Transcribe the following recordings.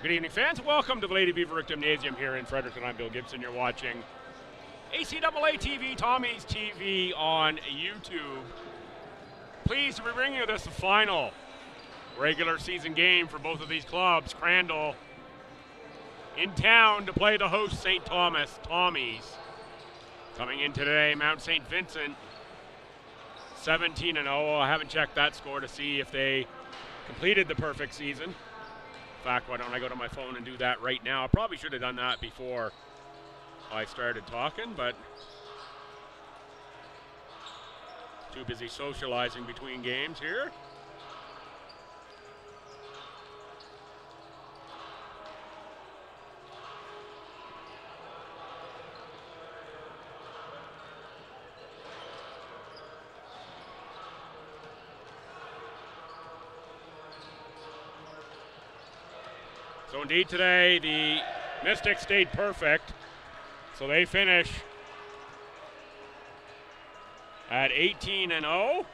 Good evening, fans. Welcome to the Lady Beaver Gymnasium here in Fredericton. I'm Bill Gibson. You're watching ACAA TV, Tommy's TV on YouTube. Pleased to be bringing you this final regular season game for both of these clubs. Crandall in town to play the host St. Thomas Tommies. Coming in today, Mount St. Vincent 17-0. I haven't checked that score to see if they completed the perfect season. In fact, why don't I go to my phone and do that right now? I probably should have done that before I started talking, but too busy socializing between games here. So indeed today, the Mystics stayed perfect. So they finish at 18-0.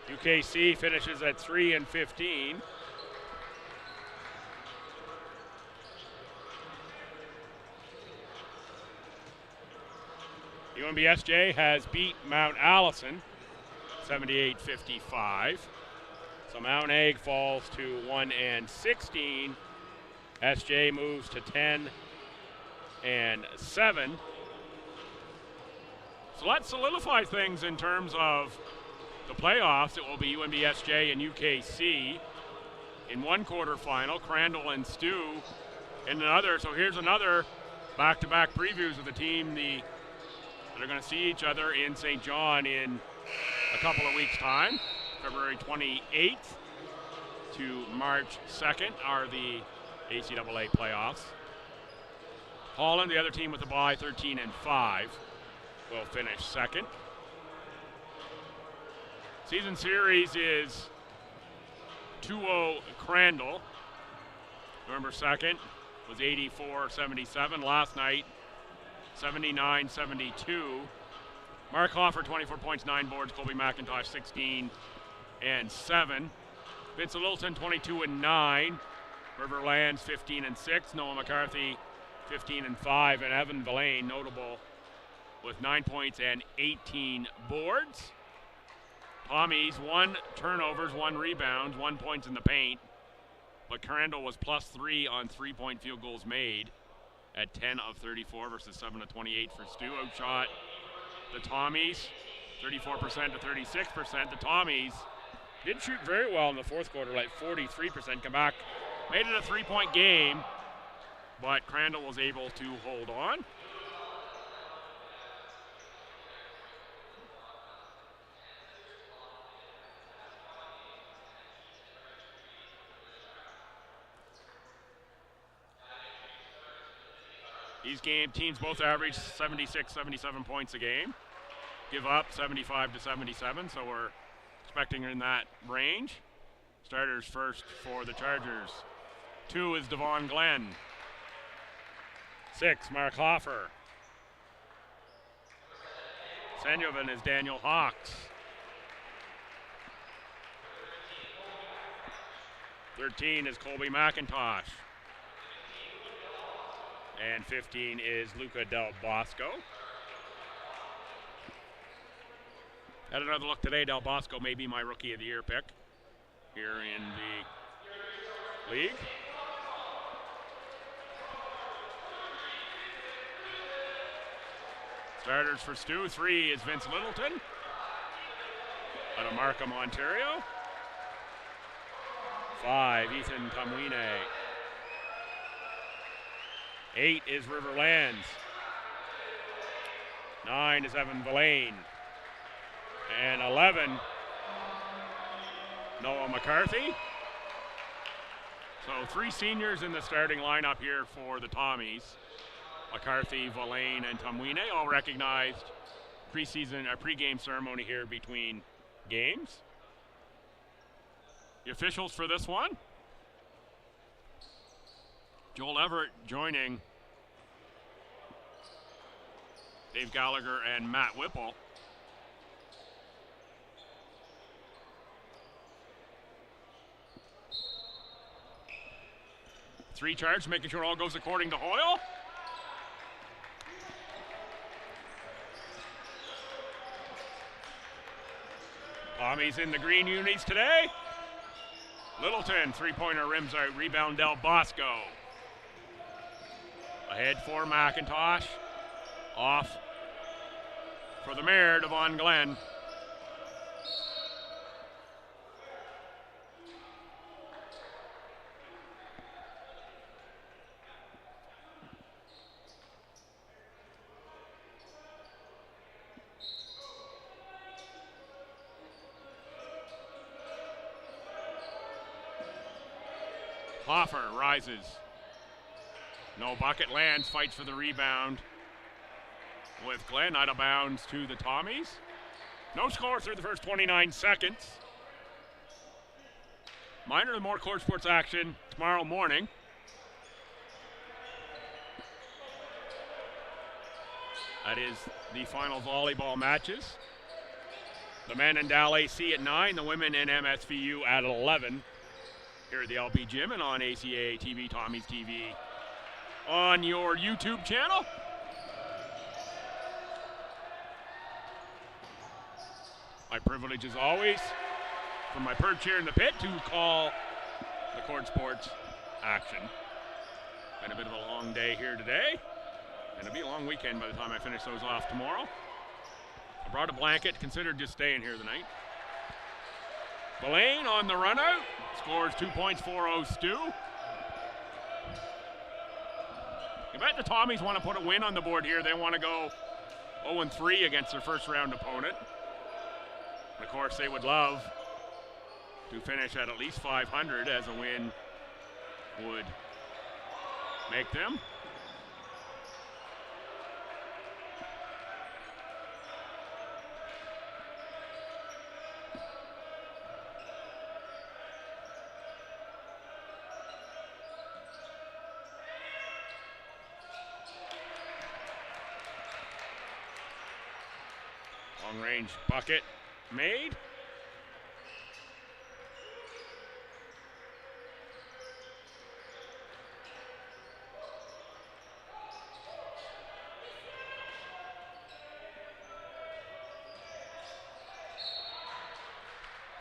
UKC finishes at 3-15. UMBSJ has beat Mount Allison 78-55. So Mount Egg falls to 1-16. SJ moves to 10-7. So that solidifies things in terms of the playoffs. It will be UMBSJ and UKC in one quarterfinal, Crandall and STU in another. So here's another back-to-back previews of the team that are going to see each other in St. John in a couple of weeks' time. February 28th to March 2nd are the ACAA playoffs. Holland, the other team with a bye, 13-5, will finish second. Season series is 2-0 Crandall. November 2nd was 84-77. Last night, 79-72. Mark Hoffer, 24 points, 9 boards. Colby McIntosh, 16 and 7. Vince Littleton, 22-9. Riverlands, 15-6. Noah McCarthy, 15-5. And Evan Villain, notable with 9 points and 18 boards. Tommies, 1 turnovers, 1 rebounds, 1 points in the paint. But Crandall was +3 on 3-point field goals made at 10 of 34 versus 7 of 28 for STU. Outshot the Tommies, 34% to 36%. The Tommies did shoot very well in the fourth quarter, like 43%. Come back, made it a 3-point game, but Crandall was able to hold on. These teams both average 76, 77 points a game. Give up 75 to 77, so we're expecting in that range. Starters first for the Chargers. 2 is Devon Glenn. 6, Mark Hoffer. Senyovan is Daniel Hawks. 13 is Colby McIntosh. And 15 is Luca Del Bosco. Had another look today. Del Bosco may be my Rookie of the Year pick here in the league. Starters for STU. 3 is Vince Littleton out of Markham, Ontario. 5, Ethan Tamwine. 8 is Riverlands. 9 is Evan Villain. And 11, Noah McCarthy. So 3 seniors in the starting lineup here for the Tommies. McCarthy, Villain, and Tamwine, all recognized pre-game ceremony here between games. The officials for this one: Joel Everett joining Dave Gallagher and Matt Whipple. 3 charge, making sure all goes according to Hoyle. Tommy's in the green unis today. Littleton, 3-pointer rims out, rebound Del Bosco. Ahead for McIntosh. Off for the Mayor, Devon Glenn. Hoffer rises. No bucket, lands, fights for the rebound. With Glenn out of bounds to the Tommies. No score through the first 29 seconds. Minor and more court sports action tomorrow morning. That is the final volleyball matches. The men in Dal AC at 9, the women in MSVU at 11. Here at the LB Gym and on ACAA TV, Tommy's TV, on your YouTube channel. My privilege as always, from my perch here in the pit, to call the court sports action. Been a bit of a long day here today, and it'll be a long weekend by the time I finish those off tomorrow. I brought a blanket, considered just staying here the night. Belane on the run out, scores 2 points, 4-0 Stu. I bet the Tommies want to put a win on the board here. They want to go 0-3 against their first round opponent. And of course, they would love to finish at least 500, as a win would make them. Long range bucket made.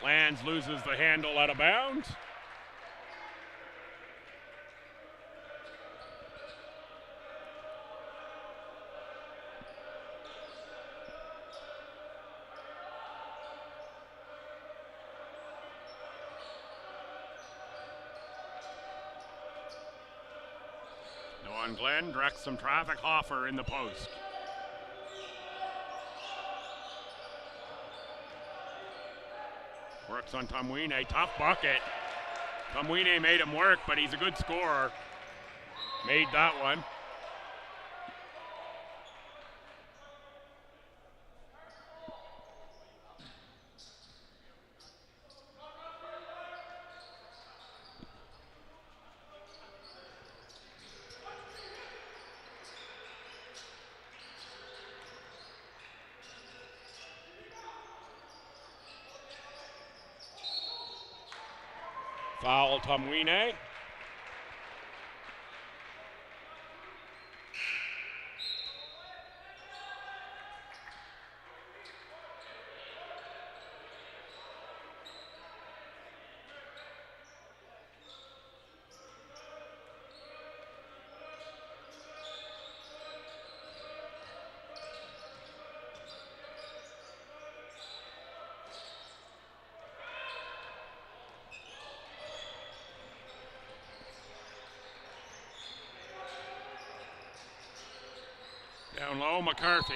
Lands, loses the handle out of bounds. On Glenn, directs some traffic. Hoffer in the post. Works on Tomwine, tough bucket. Tomwine made him work, but he's a good scorer. Made that one. Foul Tomwine. Down low, McCarthy.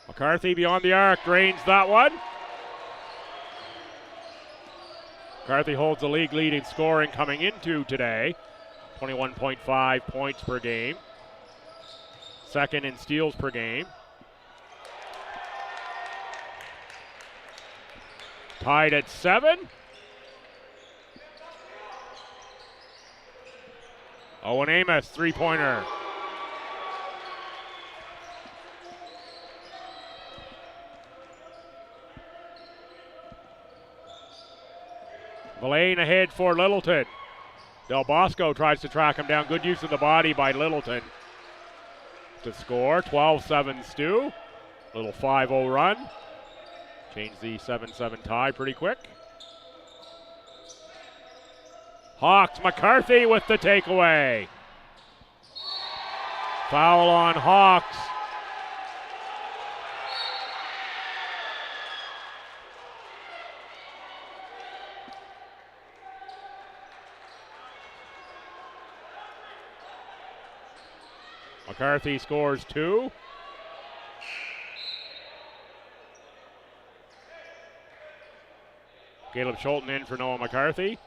McCarthy beyond the arc, drains that one. McCarthy holds the league lead in scoring coming into today. 21.5 points per game. Second in steals per game. Tied at 7. Owen Amos, three-pointer. Villain ahead for Littleton. Del Bosco tries to track him down. Good use of the body by Littleton to score. 12-7 Stu. Little 5-0 run. Change the 7-7 tie pretty quick. Hawks, McCarthy with the takeaway. Foul on Hawks. McCarthy scores 2. Caleb Schulten in for Noah McCarthy.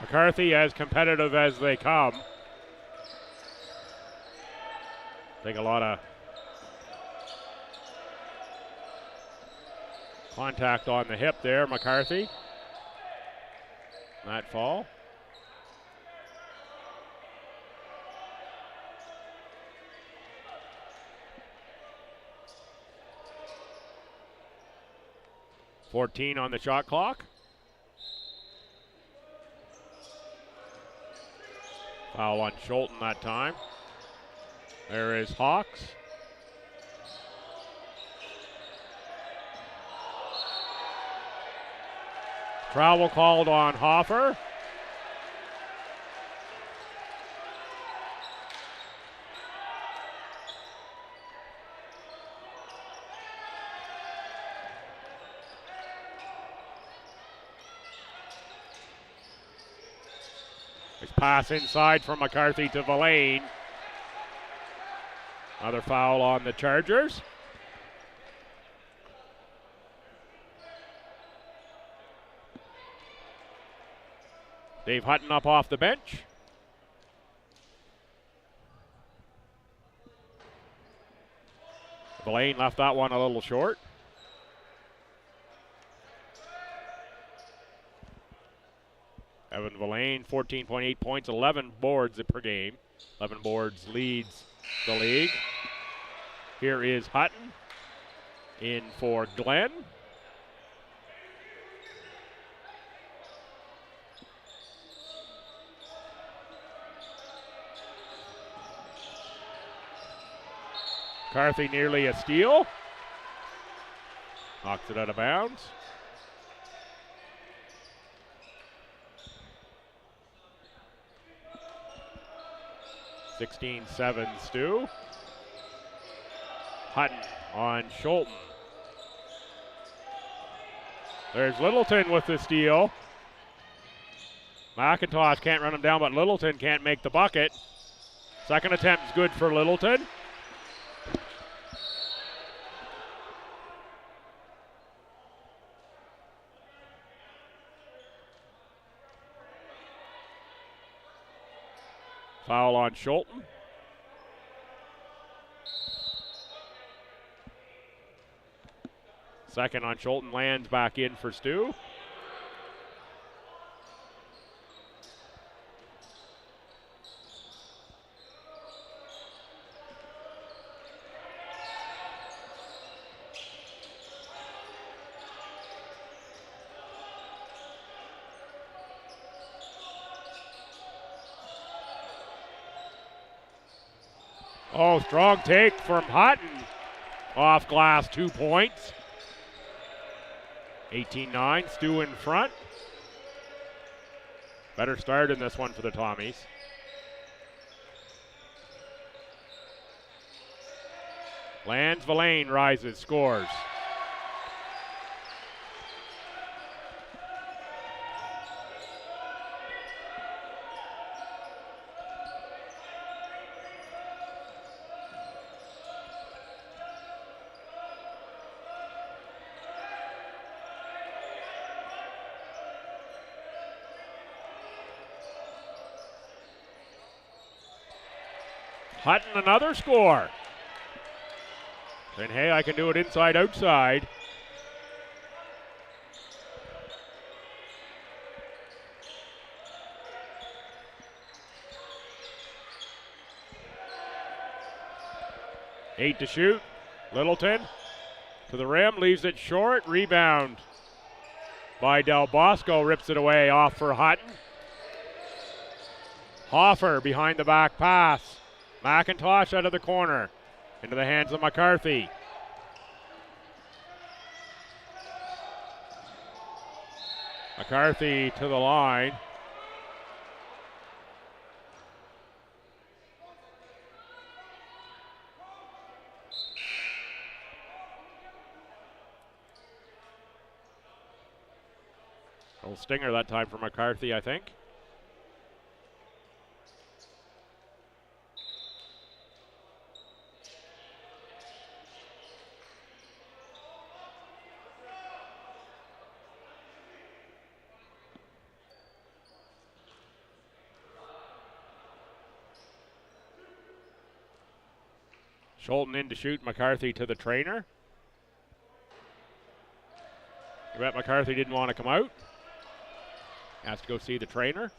McCarthy as competitive as they come. Take a lot of contact on the hip there, McCarthy. That fall. .14 on the shot clock. Foul on Schulten that time. There is Hawks. Travel called on Hoffer. His pass inside from McCarthy to Villain. Another foul on the Chargers. Dave Hutton up off the bench. Villain left that one a little short. Evan Villain, 14.8 points, 11 boards per game. 11 boards leads the league. Here is Hutton in for Glenn. McCarthy nearly a steal. Knocks it out of bounds. (16-7) Stu. Hutton on Schulten. There's Littleton with the steal. McIntosh can't run him down, but Littleton can't make the bucket. Second attempt is good for Littleton. Foul on Schulten. Second on Schulten, lands back in for Stu. Oh, strong take from Hutton. Off glass, 2 points. 18-9, Stu in front. Better start in this one for the Tommies. Lands, Villain rises, scores. Hutton another score. And hey, I can do it inside outside. Eight to shoot. Littleton to the rim, leaves it short. Rebound by Del Bosco, rips it away, off for Hutton. Hoffer behind the back pass. McIntosh out of the corner. Into the hands of McCarthy. McCarthy to the line. A little stinger that time for McCarthy, I think. Schulten in to shoot, McCarthy to the trainer. I bet McCarthy didn't want to come out. Has to go see the trainer.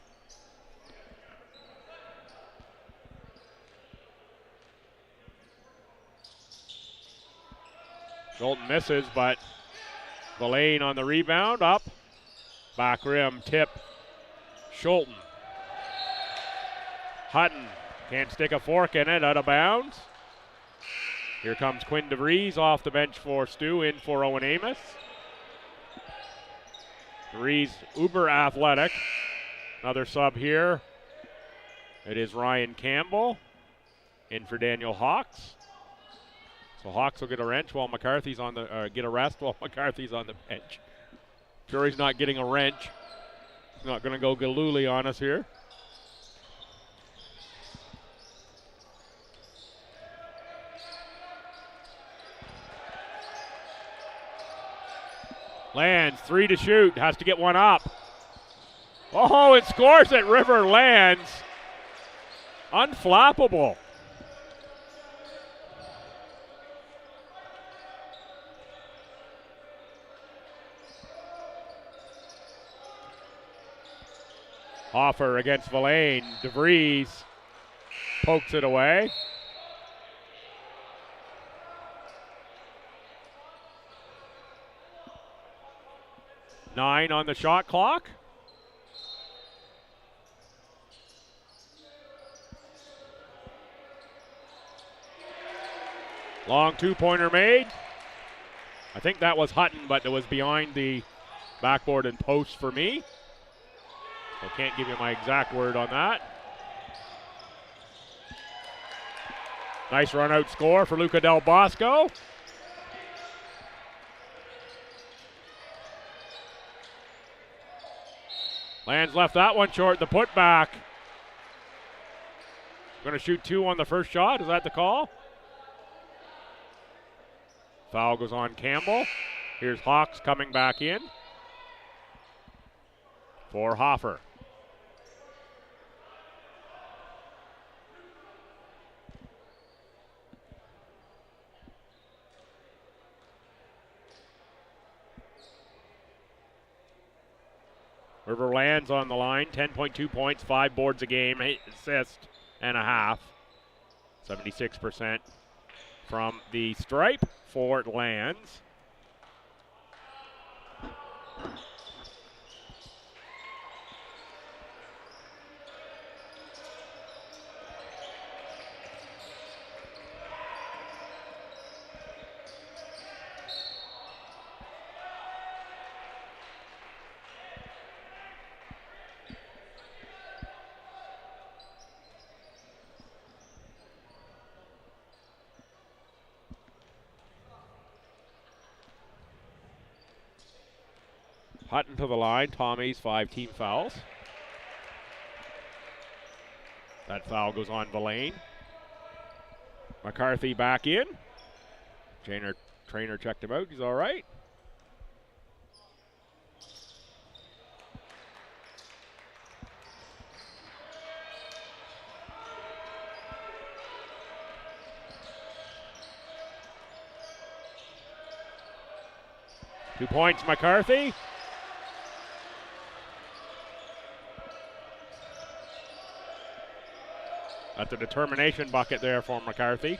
Schulten misses, but Villain on the rebound, up. Back rim, tip, Schulten. Hutton can't stick a fork in it, out of bounds. Here comes Quinn DeVries off the bench for STU, in for Owen Amos. DeVries, uber athletic. Another sub here. It is Ryan Campbell in for Daniel Hawks. So Hawks will get a wrench while McCarthy's on the get a rest while McCarthy's on the bench. Sure, he's not getting a wrench. He's not going to go Galooly on us here. Lands, 3 to shoot, has to get one up. Oh, it scores at River Lands. Unflappable. Hoffer against Villain. DeVries pokes it away. Nine on the shot clock. Long two-pointer made. I think that was Hutton, but it was behind the backboard and post for me. So can't give you my exact word on that. Nice run-out score for Luca Del Bosco. Lands left that one short, the putback. Going to shoot 2 on the first shot, is that the call? Foul goes on Campbell. Here's Hawks coming back in for Hoffer. River Lands on the line, 10.2 points, 5 boards a game, 8 assists and a half. 76% from the stripe for Lands. Hutton to the line, Tommy's 5 team fouls. That foul goes on Villain. McCarthy back in. Trainer checked him out, he's all right. 2 points, McCarthy. That's a determination bucket there for McCarthy.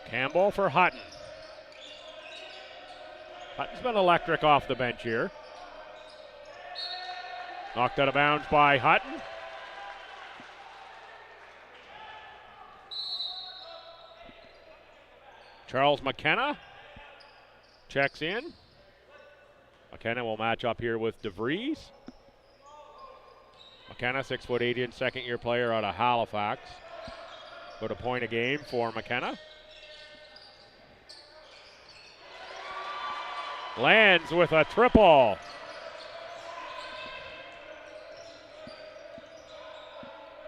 Campbell for Hutton. Hutton's been electric off the bench here. Knocked out of bounds by Hutton. Charles McKenna checks in. McKenna will match up here with DeVries. McKenna, 6'8" and second-year player out of Halifax. About a point a game for McKenna. Lands with a triple.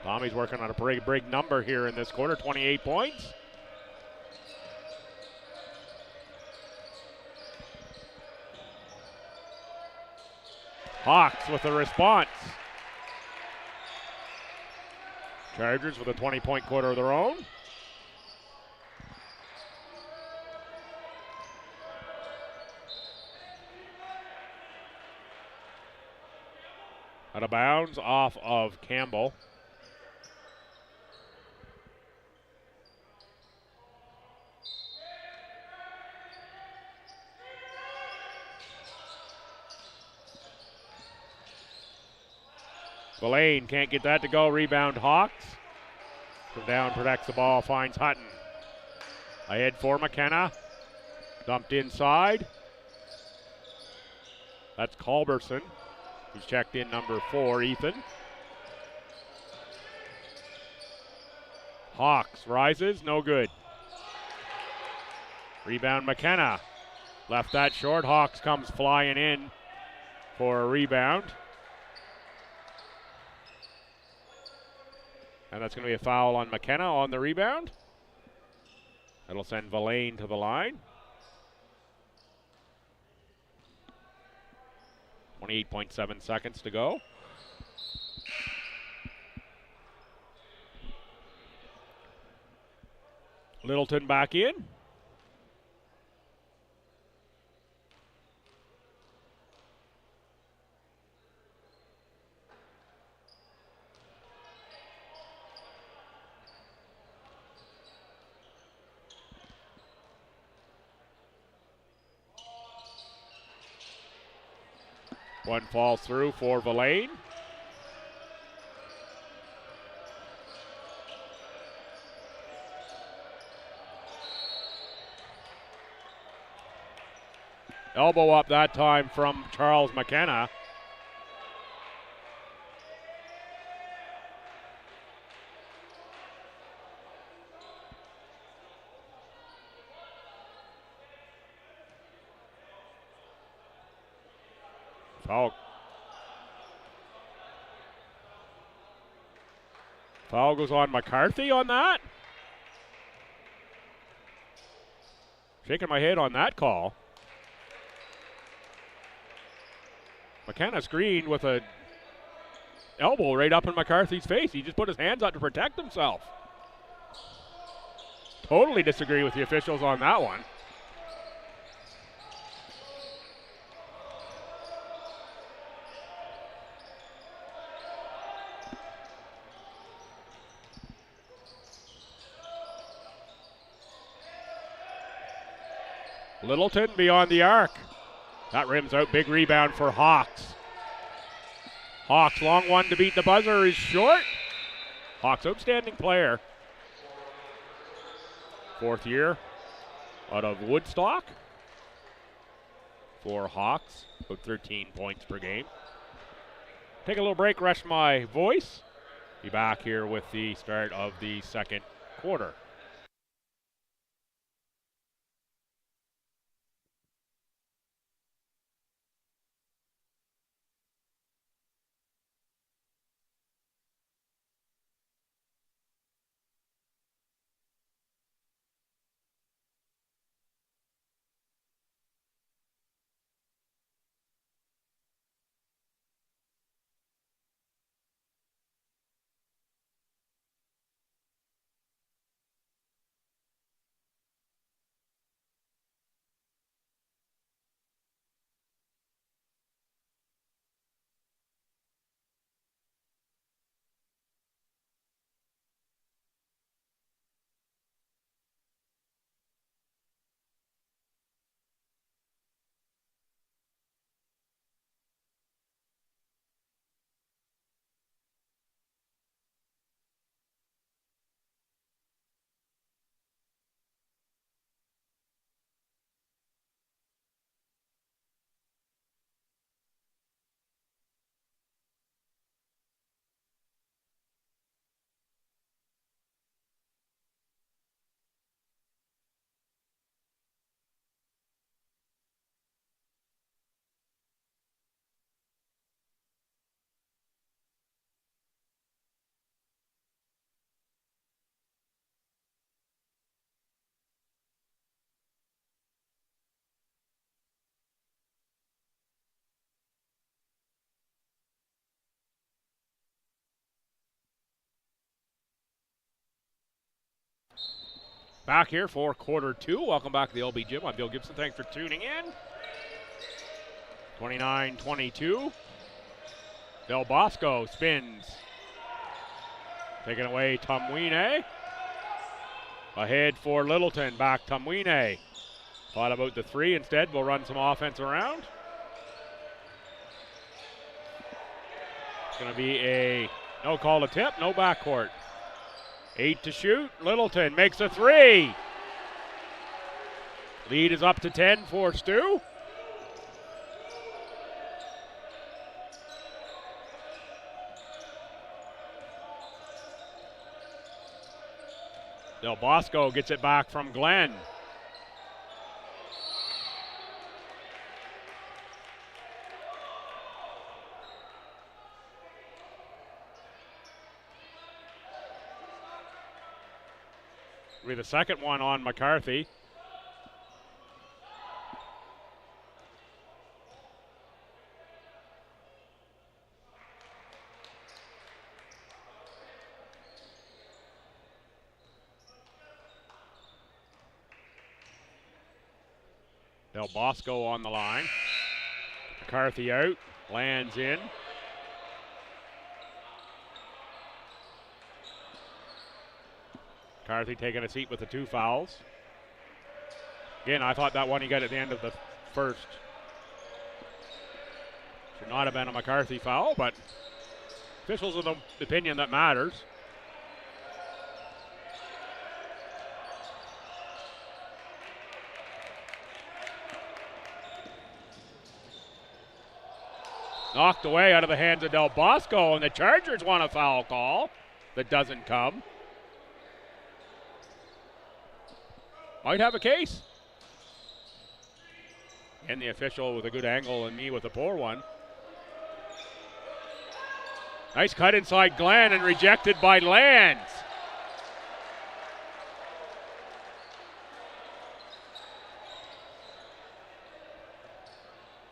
Tommy's working on a big number here in this quarter, 28 points. Hawks with a response. Chargers with a 20-point quarter of their own. Out of bounds off of Campbell. Villain can't get that to go. Rebound Hawks. From down, protects the ball, finds Hutton. Ahead for McKenna. Dumped inside. That's Culberson, who's checked in number 4, Ethan. Hawks rises, no good. Rebound McKenna. Left that short. Hawks comes flying in for a rebound. And that's going to be a foul on McKenna on the rebound. That'll send Villain to the line. 28.7 seconds to go. Littleton back in. One falls through for Villain. Elbow up that time from Charles McKenna. Foul goes on McCarthy on that. Shaking my head on that call. McKenna screened with a elbow right up in McCarthy's face. He just put his hands up to protect himself. Totally disagree with the officials on that one. Littleton beyond the arc. That rims out. Big rebound for Hawks. Hawks, long one to beat the buzzer, is short. Hawks, outstanding player. 4th year out of Woodstock. For Hawks, about 13 points per game. Take a little break, rest my voice. Be back here with the start of the second quarter. Back here for quarter two. Welcome back to the LB Gym. I'm Bill Gibson. Thanks for tuning in. 29-22. Del Bosco spins. Taking away Tumwine. Ahead for Littleton. Back Tumwine. Thought about the three. Instead, we'll run some offense around. It's going to be a no call to tip, no backcourt. 8 to shoot. Littleton makes a three. Lead is up to 10 for STU. Del Bosco gets it back from Glenn. Be the second one on McCarthy. Del Bosco on the line. McCarthy out, lands in. McCarthy taking a seat with the 2 fouls. Again, I thought that one he got at the end of the first should not have been a McCarthy foul, but officials are the opinion that matters. Knocked away out of the hands of Del Bosco, and the Chargers want a foul call that doesn't come. Might have a case. And the official with a good angle and me with a poor one. Nice cut inside Glenn and rejected by Lands.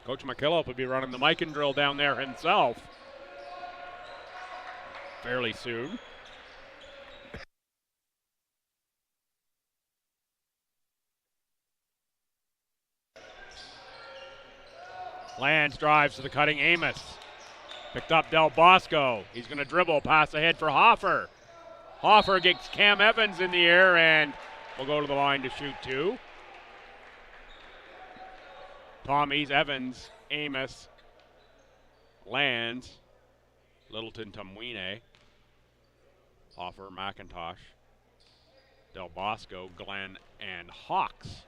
Coach McKillop will be running the mic and drill down there himself fairly soon. Lands drives to the cutting Amos. Picked up Del Bosco. He's going to dribble, pass ahead for Hoffer. Hoffer gets Cam Evans in the air and will go to the line to shoot 2. Tommy's, Evans, Amos, Lands, Littleton, Tumwine, Hoffer, McIntosh, Del Bosco, Glenn, and Hawks.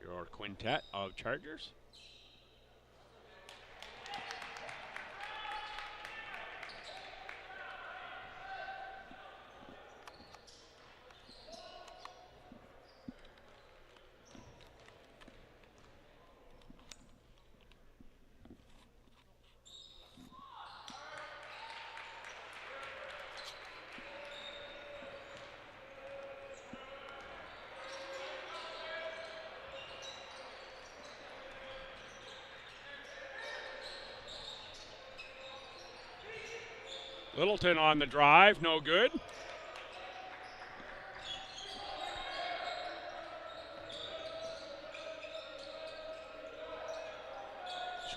Your quintet of Chargers. Littleton on the drive, no good.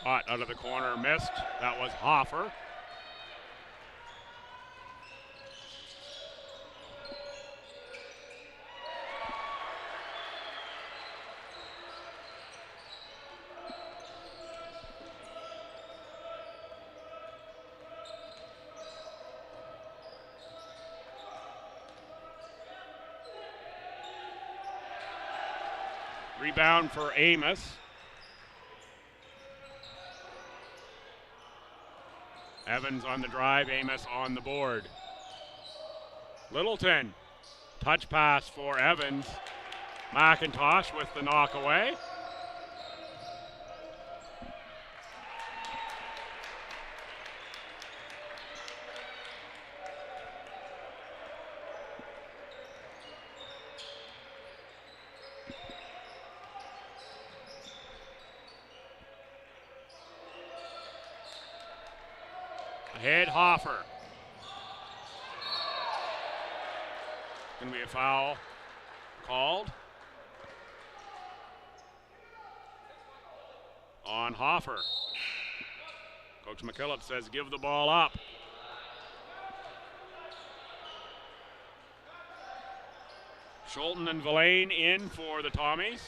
Shot out of the corner, missed. That was Hoffer. Rebound for Amos. Evans on the drive, Amos on the board. Littleton, touch pass for Evans. McIntosh with the knock away. Ahead, Hoffer. Going to be a foul called on Hoffer. Coach McKillop says give the ball up. Schulten and Villain in for the Tommies.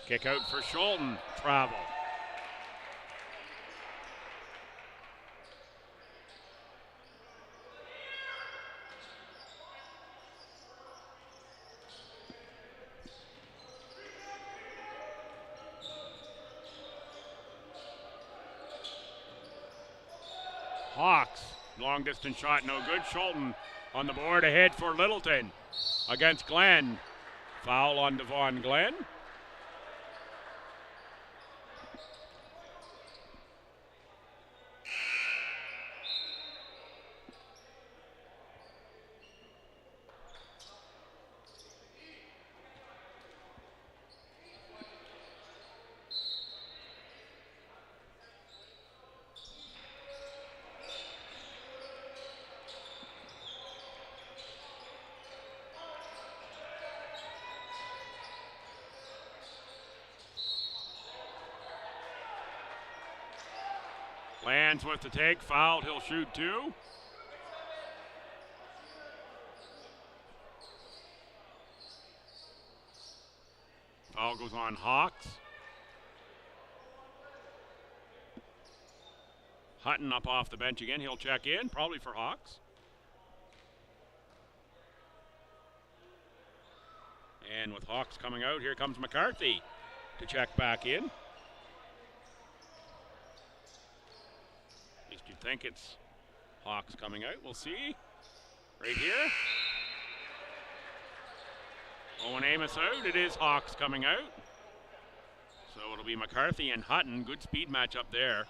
Kick out for Schulten. Travel. Hawks. Long distance shot, no good. Schulten on the board ahead for Littleton against Glenn. Foul on Devon Glenn. Lands with the take, fouled, he'll shoot two. Foul goes on Hawks. Hutton up off the bench again, he'll check in, probably for Hawks. And with Hawks coming out, here comes McCarthy to check back in. You'd think it's Hawks coming out. We'll see. Right here. Owen Amos out. It is Hawks coming out. So it'll be McCarthy and Hutton. Good speed match up there.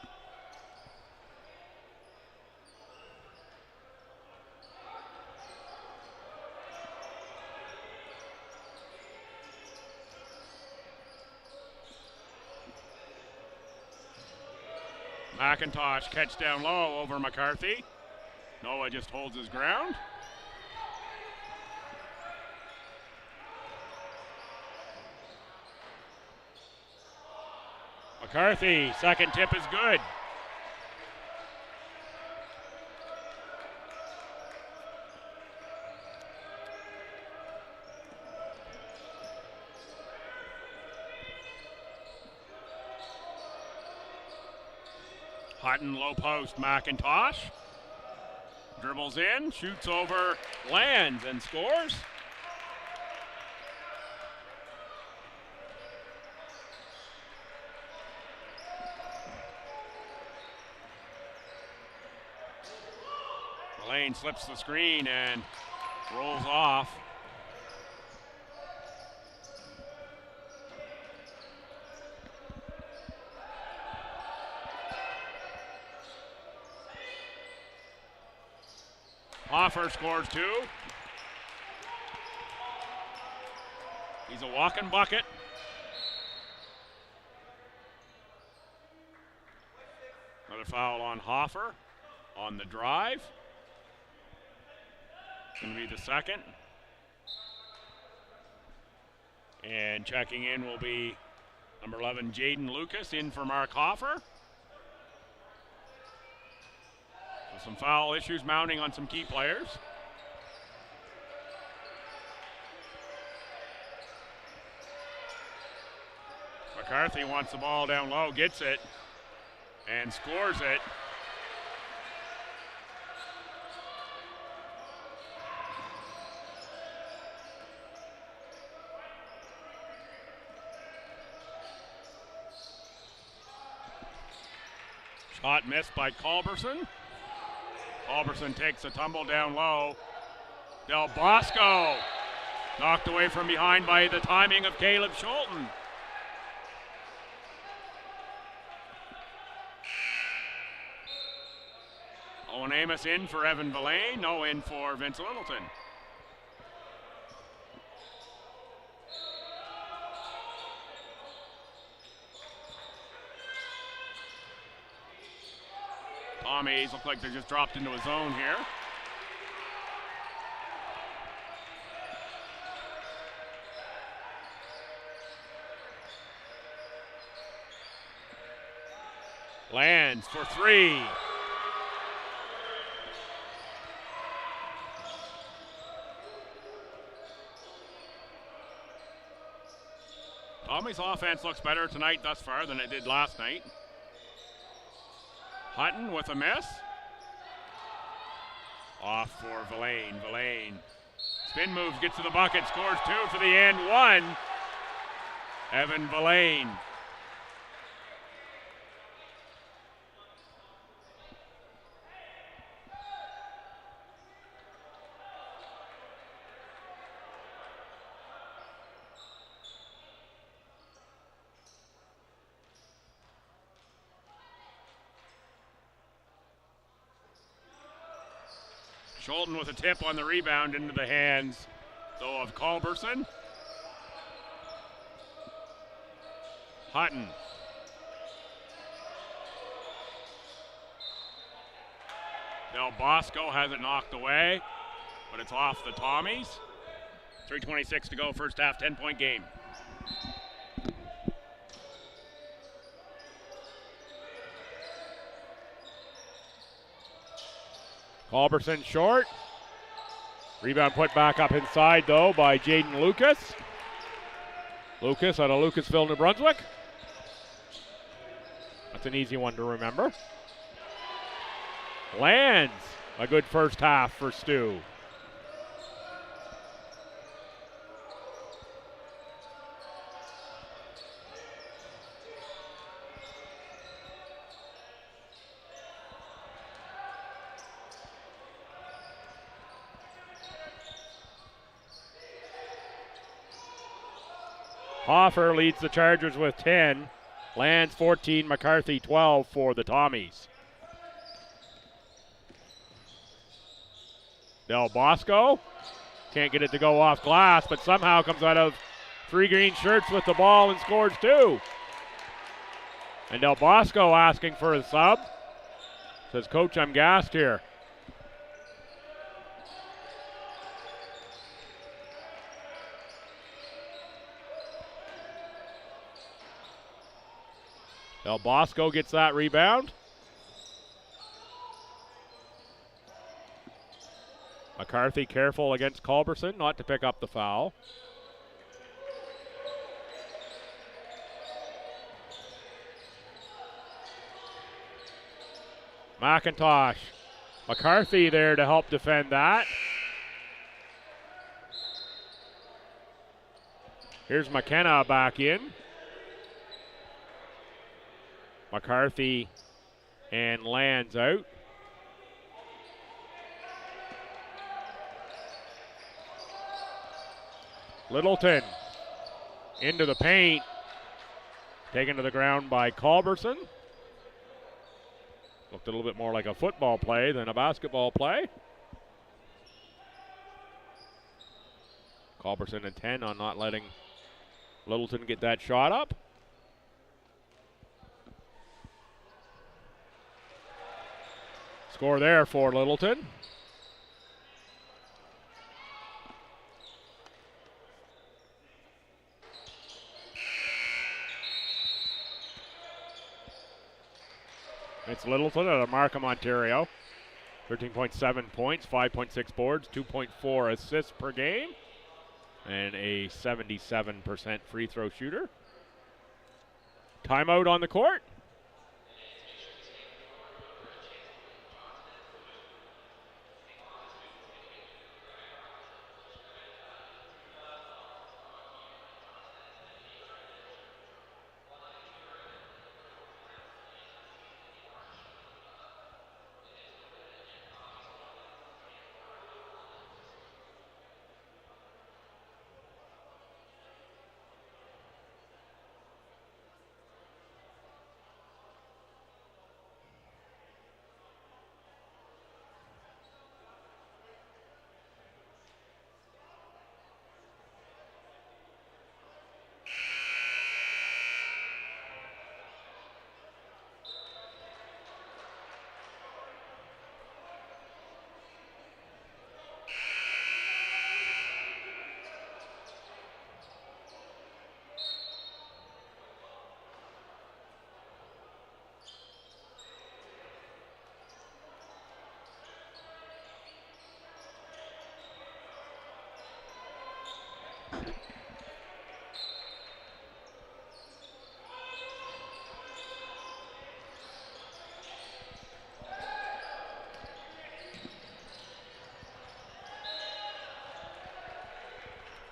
McIntosh catch down low over McCarthy. Noah just holds his ground. McCarthy, second tip is good. Hutton low post, McIntosh. Dribbles in, shoots over, lands, and scores. Lane slips the screen and rolls off. Hoffer scores two. He's a walking bucket. Another foul on Hoffer on the drive. Going to be the second. And checking in will be number 11, Jaden Lucas, in for Mark Hoffer. So some foul issues mounting on some key players. McCarthy wants the ball down low, gets it, and scores it. Shot missed by Culberson. Culberson takes a tumble down low. Del Bosco knocked away from behind by the timing of Caleb Schulten. Owen Amos in for Evan Villain, no in for Vince Littleton. Tommies look like they just dropped into a zone here. Lands for three. Tommy's offense looks better tonight thus far than it did last night. Hutton with a miss. Off for Villain. Villain. Spin moves, gets to the bucket, scores 2 for the end 1. Evan Villain. Schulten with a tip on the rebound into the hands, though, of Culberson. Hutton. Del Bosco has it knocked away, but it's off the Tommies. 3:26 to go, first half, 10-point game. Culberson short. Rebound put back up inside, though, by Jaden Lucas. Lucas out of Lucasville, New Brunswick. That's an easy one to remember. Lands. A good first half for Stu. Hoffer leads the Chargers with 10. Lands 14, McCarthy 12 for the Tommies. Del Bosco can't get it to go off glass, but somehow comes out of 3 green shirts with the ball and scores 2. And Del Bosco asking for a sub. Says, Coach, I'm gassed here. Del Bosco gets that rebound. McCarthy careful against Culberson not to pick up the foul. McIntosh. McCarthy there to help defend that. Here's McKenna back in. McCarthy and Lands out. Littleton into the paint. Taken to the ground by Culberson. Looked a little bit more like a football play than a basketball play. Culberson and 10 on not letting Littleton get that shot up. Score there for Littleton. It's Littleton out of Markham, Ontario. 13.7 points, 5.6 boards, 2.4 assists per game, and a 77% free throw shooter. Timeout on the court.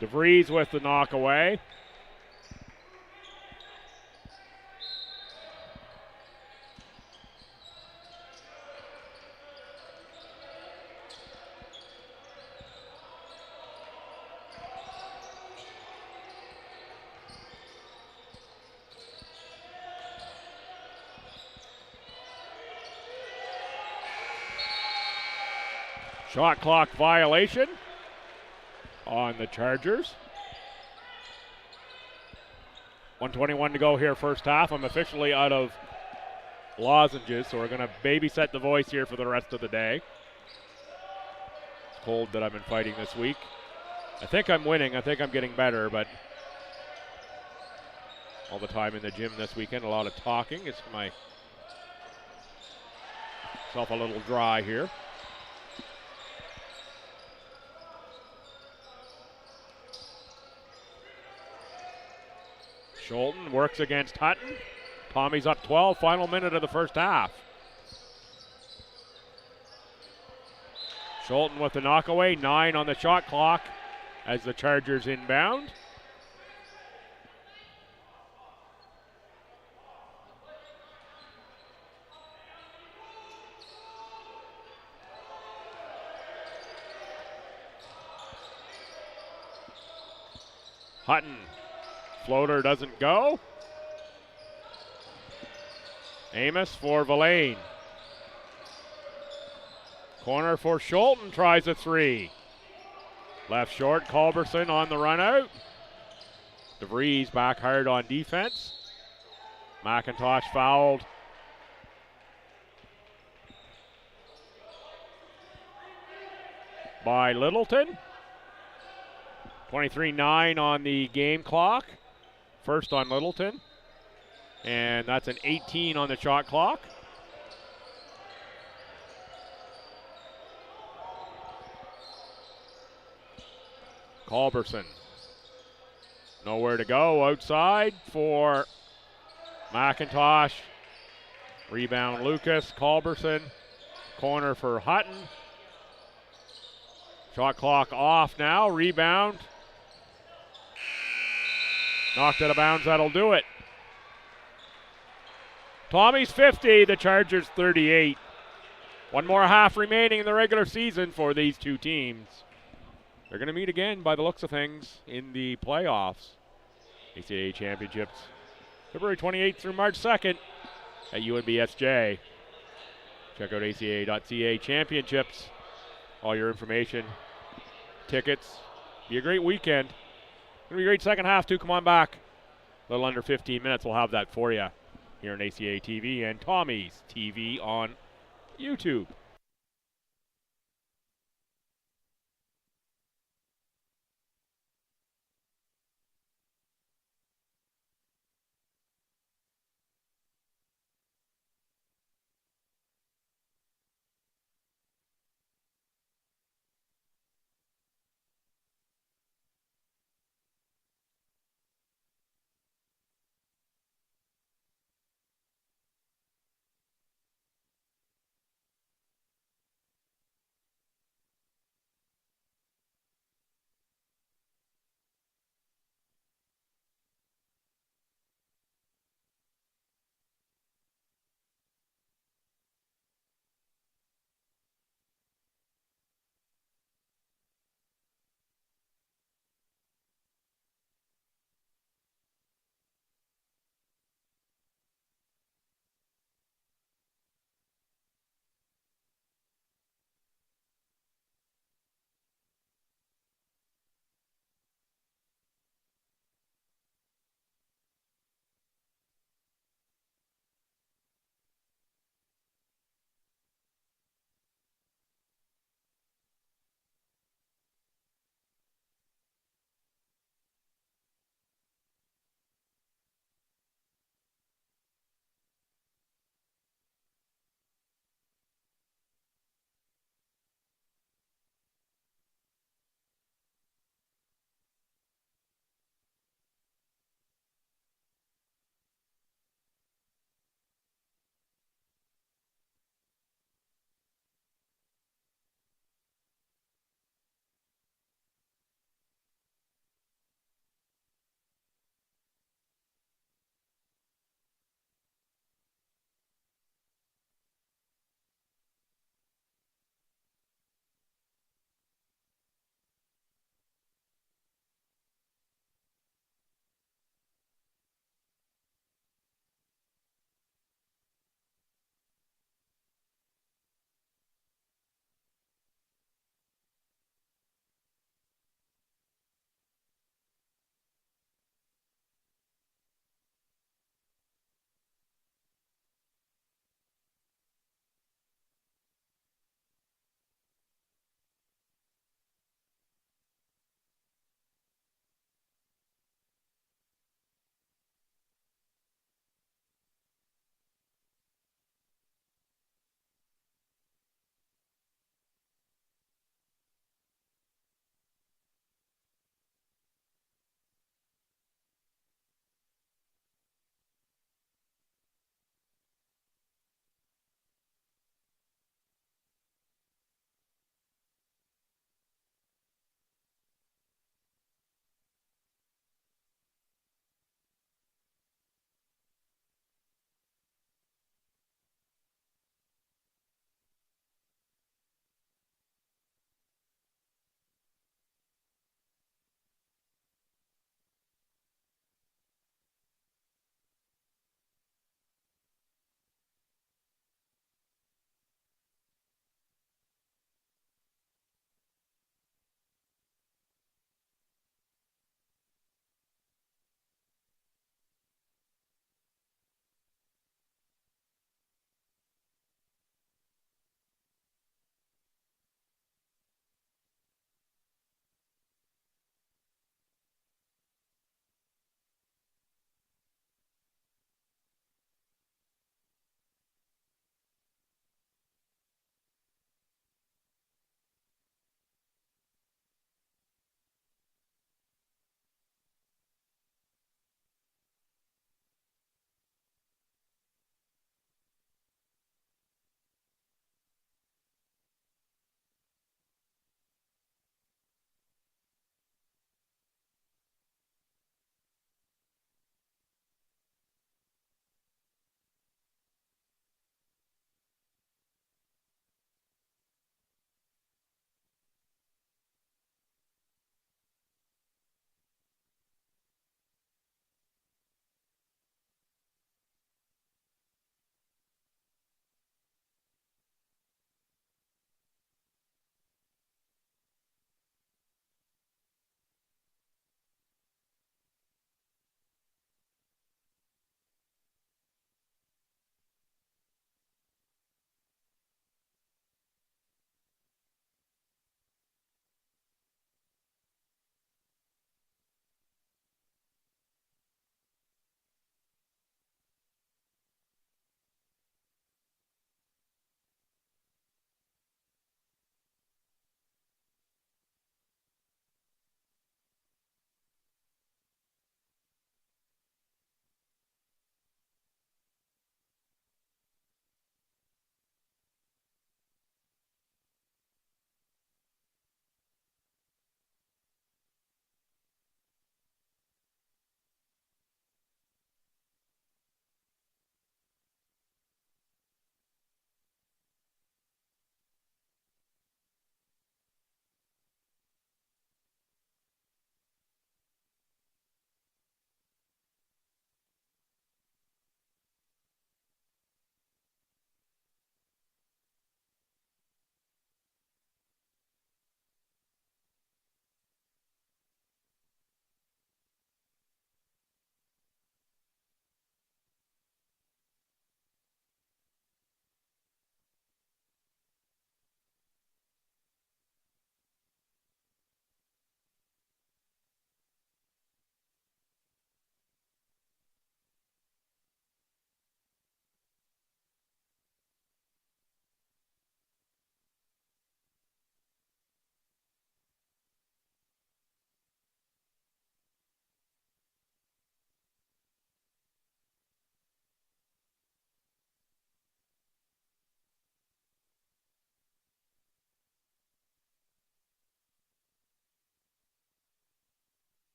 DeVries with the knockaway. Shot clock violation on the Chargers. 1:21 to go here, first half. I'm officially out of lozenges, so we're going to babysit the voice here for the rest of the day. It's cold that I've been fighting this week. I think I'm winning. I think I'm getting better, but all the time in the gym this weekend, a lot of talking. It's myself a little dry here. Scholten works against Hutton. Tommy's up 12, final minute of the first half. Scholten with the knockaway, 9 on the shot clock as the Chargers inbound. Hutton. Floater doesn't go. Amos for Villain. Corner for Scholten, tries a three. Left short, Culberson on the run out. DeVries back hard on defense. McIntosh fouled. By Littleton. 23-9 on the game clock. First on Littleton. And that's an 18 on the shot clock. Culberson. Nowhere to go. Outside for McIntosh. Rebound Lucas. Culberson. Corner for Hutton. Shot clock off now. Rebound. Knocked out of bounds. That'll do it. Tommy's 50. The Chargers 38. One more half remaining in the regular season for these two teams. They're going to meet again by the looks of things in the playoffs. ACAA Championships February 28th through March 2nd at UNBSJ. Check out acaa.ca championships. All your information, tickets. Be a great weekend. Going to be a great second half too. Come on back. A little under 15 minutes. We'll have that for you here on ACAA TV and Tommy's TV on YouTube.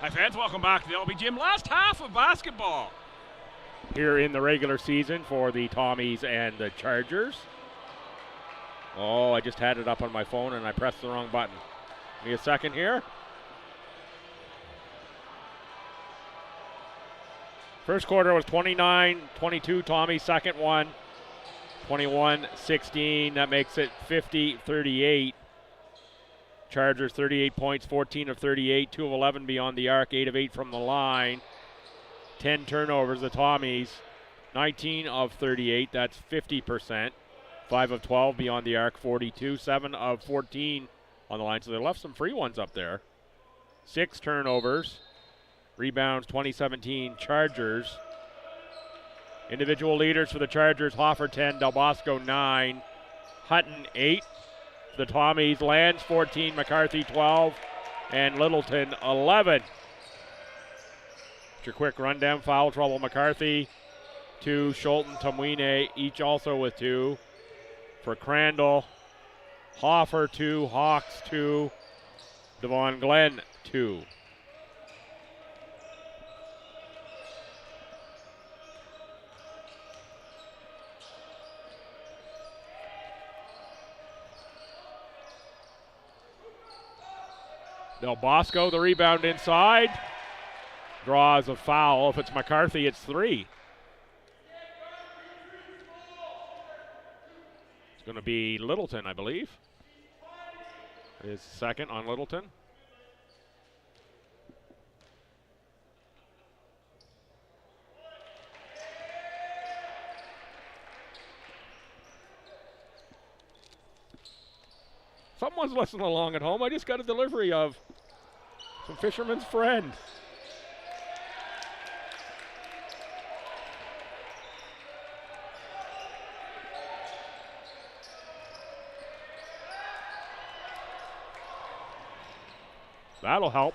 Hi fans, welcome back to the LB Gym. Last half of basketball. Here in the regular season for the Tommies and the Chargers. Oh, I just had it up on my phone and I pressed the wrong button. Give me a second here. First quarter was 29-22 Tommies. Second one, 21-16. That makes it 50-38. Chargers 38 points, 14 of 38, 2 of 11 beyond the arc, 8 of 8 from the line. 10 turnovers, the Tommies, 19 of 38, that's 50%. 5 of 12 beyond the arc, 42, 7 of 14 on the line, so they left some free ones up there. 6 turnovers, rebounds 2017 Chargers. Individual leaders for the Chargers, Hoffer 10, Del Bosco 9, Hutton 8. The Tommies, Lands 14, McCarthy 12, and Littleton 11. Your quick rundown: foul trouble, McCarthy 2, Schulten, Tumwine each also with 2. For Crandall, Hoffer 2, Hawks 2, Devon Glenn 2. Del Bosco, the rebound inside. Draws a foul. If it's McCarthy, it's 3. It's going to be Littleton, I believe. His second on Littleton. Someone's listening along at home. I just got a delivery of some Fisherman's Friend. That'll help.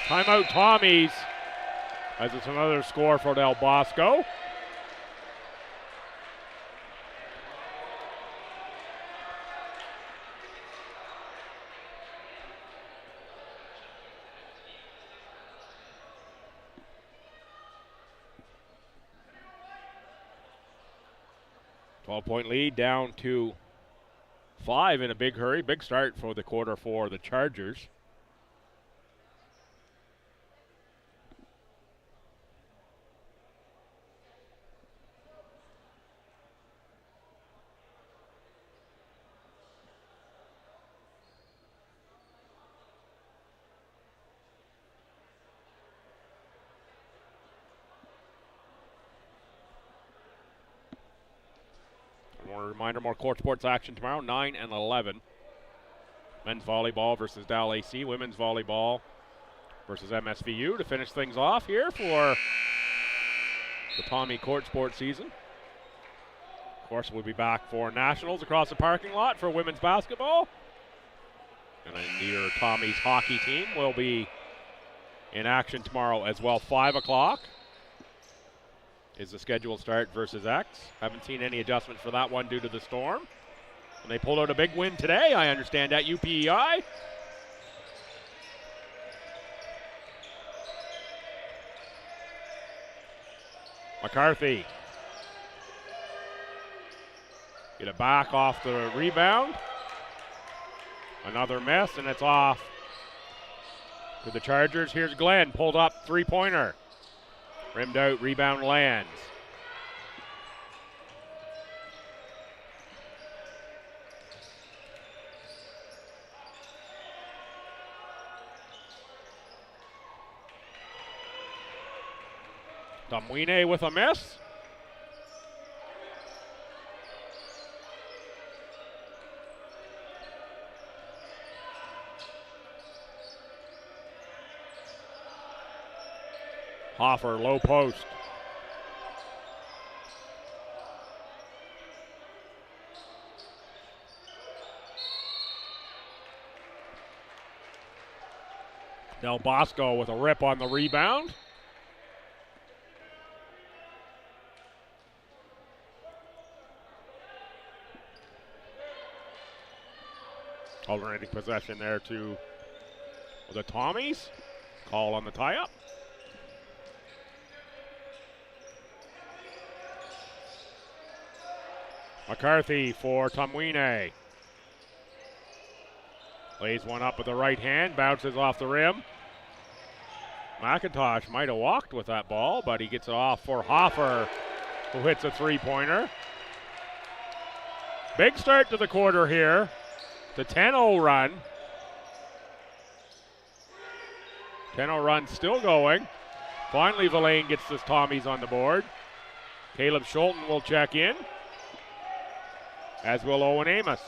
Timeout Tommies, as it's another score for Del Bosco. Point lead down to 5 in a big hurry. Big start for the quarter for the Chargers. Reminder, more court sports action tomorrow, 9 and 11. Men's volleyball versus Dal AC. Women's volleyball versus MSVU to finish things off here for the Tommy court sports season. Of course, we'll be back for nationals across the parking lot for women's basketball. And then your Tommy's hockey team will be in action tomorrow as well. 5 o'clock is the scheduled start versus X. Haven't seen any adjustments for that one due to the storm. And they pulled out a big win today, I understand, at UPEI. McCarthy. Get it back off the rebound. Another miss, and it's off to the Chargers. Here's Glenn, pulled up, three-pointer. Rimmed out, rebound lands. Tumwine with a miss. Hoffer, low post. Del Bosco with a rip on the rebound. Alternating possession there to The Tommies call on the tie-up. McCarthy for Tumwine. Lays one up with the right hand, bounces off the rim. McIntosh might have walked with that ball, but he gets it off for Hoffer, who hits a three-pointer. Big start to the quarter here. The 10-0 run. 10-0 run still going. Finally, Villain gets the Tommies on the board. Caleb Schulten will check in, as will Owen Amos.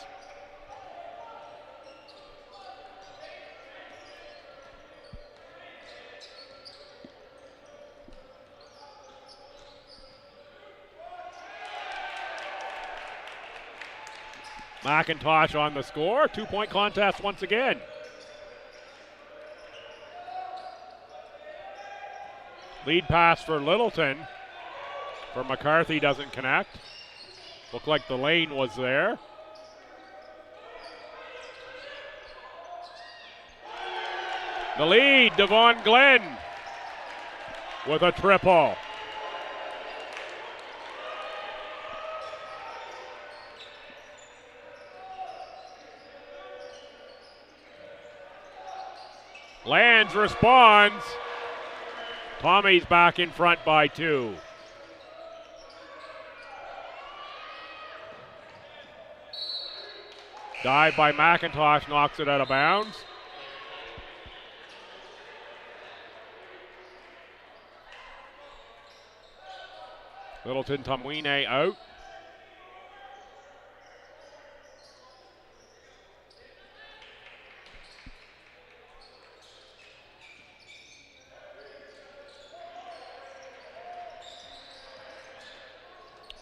McIntosh on the score. 2-point contest once again. Lead pass for Littleton. For McCarthy doesn't connect. Looked like the lane was there. The lead, Devon Glenn with a triple. Lands responds. Tommy's back in front by 2. Dive by McIntosh knocks it out of bounds. Littleton Tumwine out.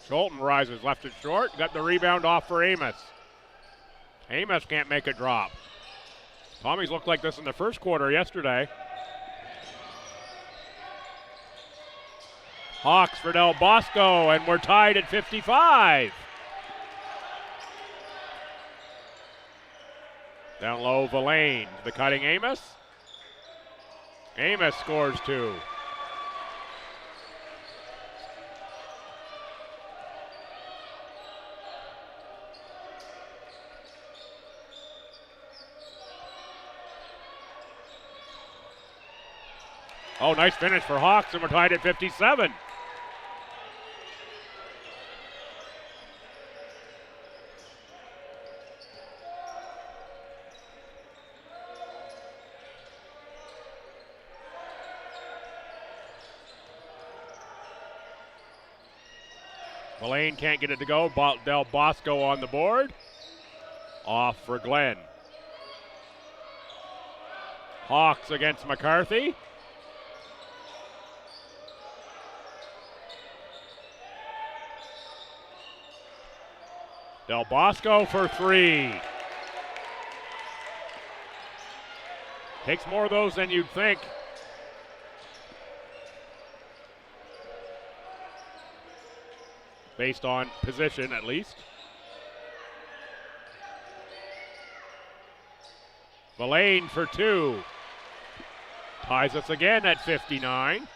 Schulten rises left it short. Got the rebound off for Amos. Amos can't make a drop. Tommies looked like this in the first quarter yesterday. Hawks for Del Bosco, and we're tied at 55. Down low, Villain. The cutting Amos. Amos scores 2. Oh, nice finish for Hawks, and we're tied at 57. Villain can't get it to go. Del Bosco on the board. Off for Glenn. Hawks against McCarthy. Del Bosco for 3. Takes more of those than you'd think. Based on position, at least. Villain for 2. Ties us again at 59.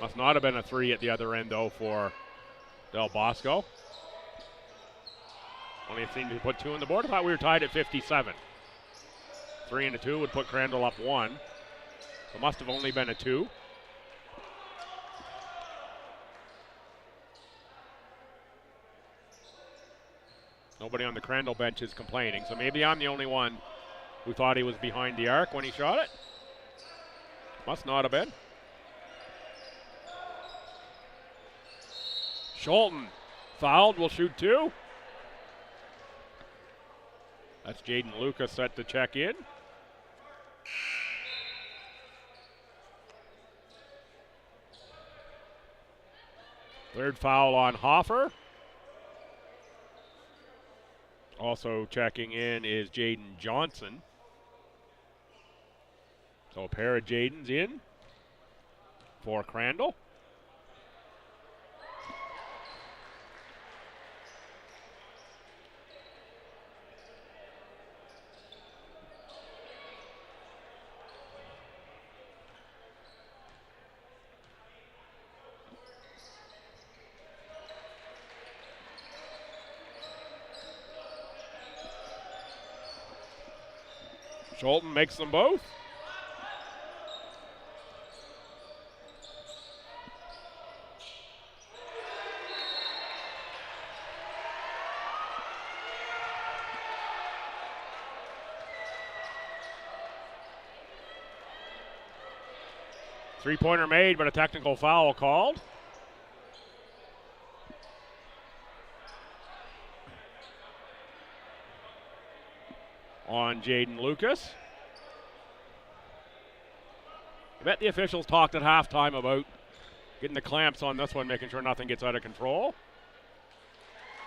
Must not have been a 3 at the other end, though, for Del Bosco. Only seemed to put 2 on the board. I thought we were tied at 57. 3 and a 2 would put Crandall up 1. So must have only been a 2. Nobody on the Crandall bench is complaining, so maybe I'm the only one who thought he was behind the arc when he shot it. Must not have been. Schulten fouled, will shoot 2. That's Jaden Lucas set to check in. Third foul on Hoffer. Also checking in is Jaden Johnson. So a pair of Jadens in for Crandall. Schulten makes them both. Three-pointer made, but a technical foul called. On Jaden Lucas. I bet the officials talked at halftime about getting the clamps on this one, making sure nothing gets out of control.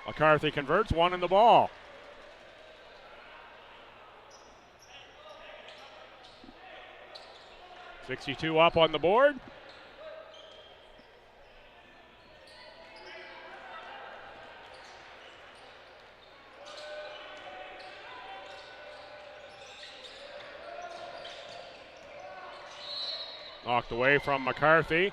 McCarthy converts, one in the ball. .62 up on the board. Knocked away from McCarthy.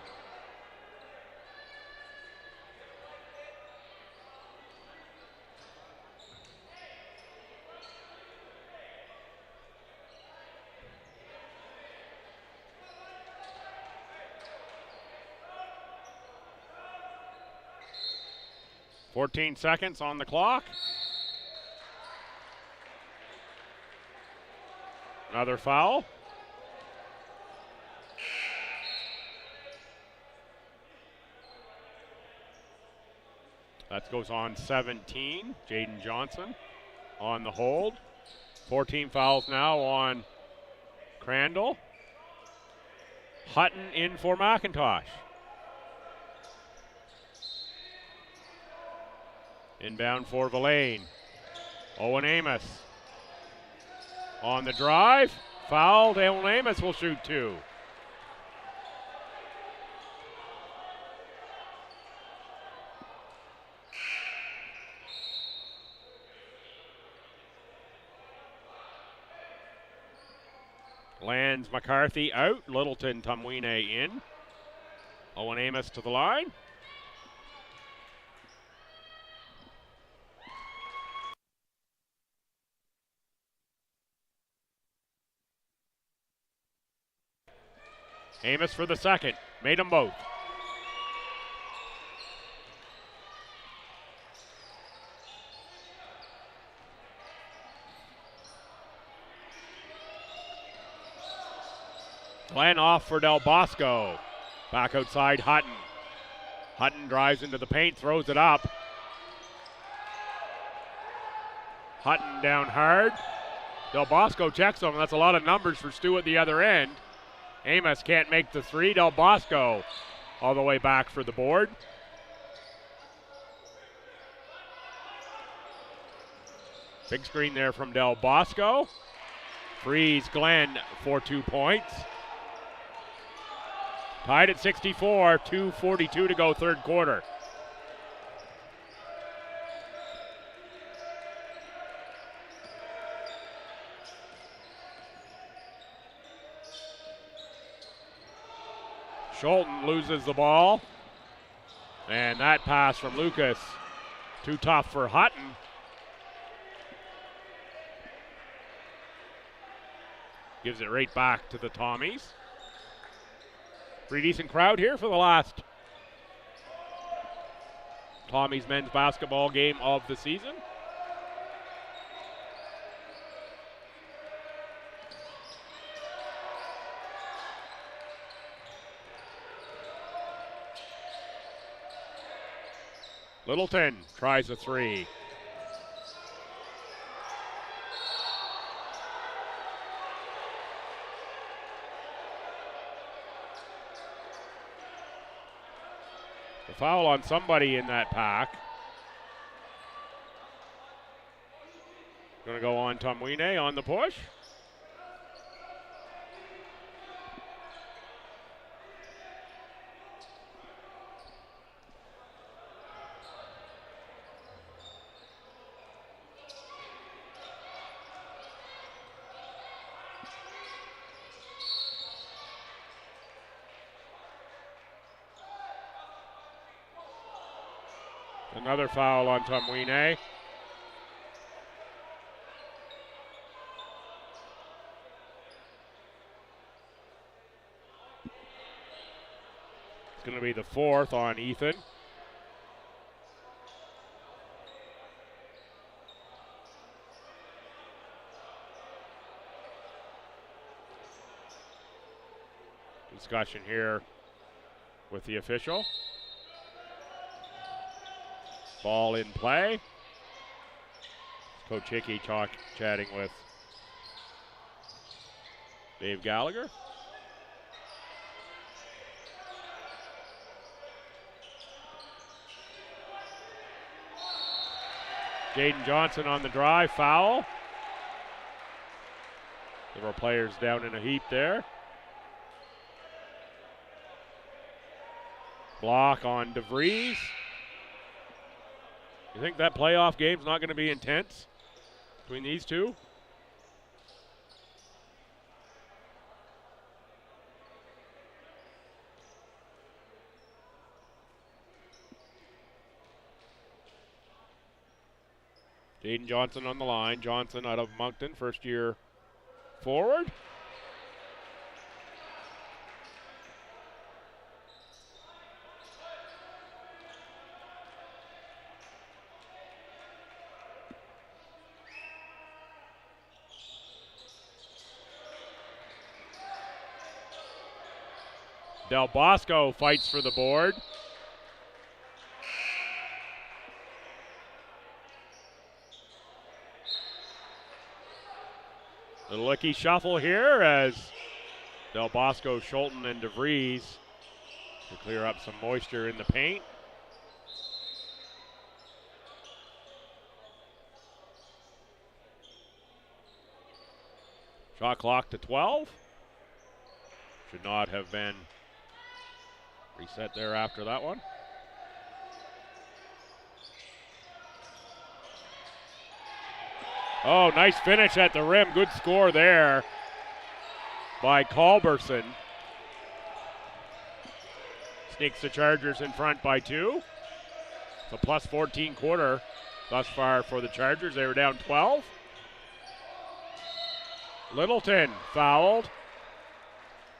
.14 seconds on the clock. Another foul. That goes on 17. Jaden Johnson on the hold. 14 fouls now on Crandall. Hutton in for McIntosh. Inbound for Villain. Owen Amos on the drive. Fouled. Owen Amos will shoot two. Lands McCarthy out. Littleton Tumwine in. Owen Amos to the line. Amos for the second. Made them both. Glenn off for Del Bosco. Back outside Hutton. Hutton drives into the paint, throws it up. Hutton down hard. Del Bosco checks him, and that's a lot of numbers for Stu at the other end. Amos can't make the three. Del Bosco all the way back for the board. Big screen there from Del Bosco. Frees Glenn for 2 points. Tied at 64, 2:42 to go third quarter. Schulten loses the ball. And that pass from Lucas, too tough for Hutton. Gives it right back to the Tommies. Pretty decent crowd here for the last Tommies men's basketball game of the season. Littleton tries a three. A foul on somebody in that pack. Going to go on Tumwine on the push. Another foul on Tumwine. It's going to be the 4th on Ethan. Discussion here with the official. Ball in play. Coach Hickey chatting with Dave Gallagher. Jaden Johnson on the drive, foul. Several players down in a heap there. Block on DeVries. You think that playoff game's not going to be intense between these two? Jaden Johnson on the line. Johnson out of Moncton, first year forward. Del Bosco fights for the board. The licky shuffle here as Del Bosco, Schulten, and DeVries to clear up some moisture in the paint. Shot clock to 12. Should not have been reset there after that one. Oh, nice finish at the rim. Good score there by Culberson. Sneaks the Chargers in front by 2. It's a plus 14 quarter thus far for the Chargers. They were down 12. Littleton fouled.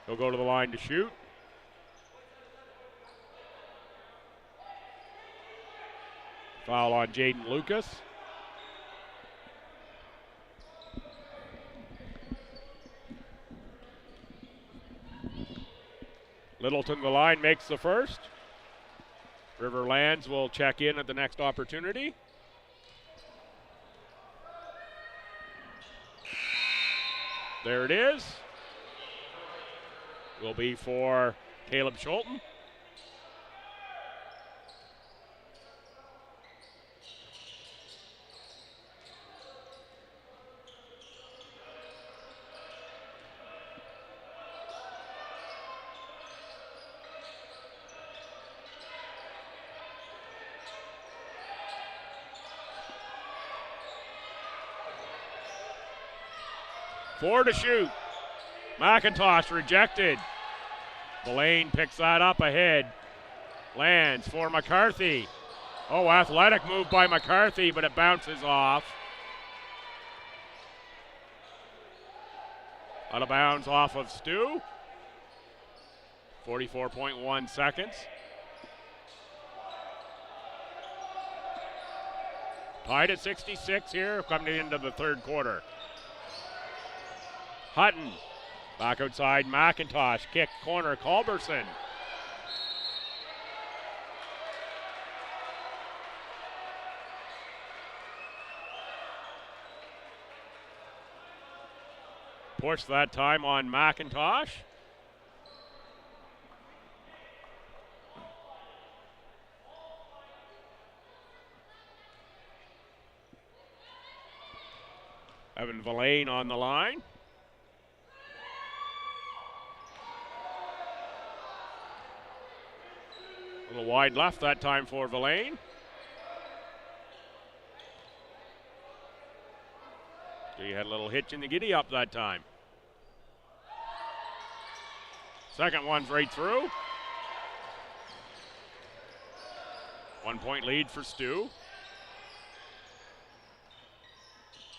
He'll go to the line to shoot. Foul on Jaden Lucas. Littleton, the line, makes the first. Riverlands will check in at the next opportunity. There it is. Will be for Caleb Schulten. Four to shoot. McIntosh rejected. Delane picks that up ahead. Lands for McCarthy. Oh, athletic move by McCarthy, but it bounces off. Out of bounds off of STU. 44.1 seconds. Tied at 66 here, coming into the third quarter. Hutton, back outside, McIntosh, kick, corner, Culberson. Push that time on McIntosh. Evan Villain on the line. A little wide left that time for Villain. So you had a little hitch in the giddy up that time. Second one's right through. 1 point lead for STU.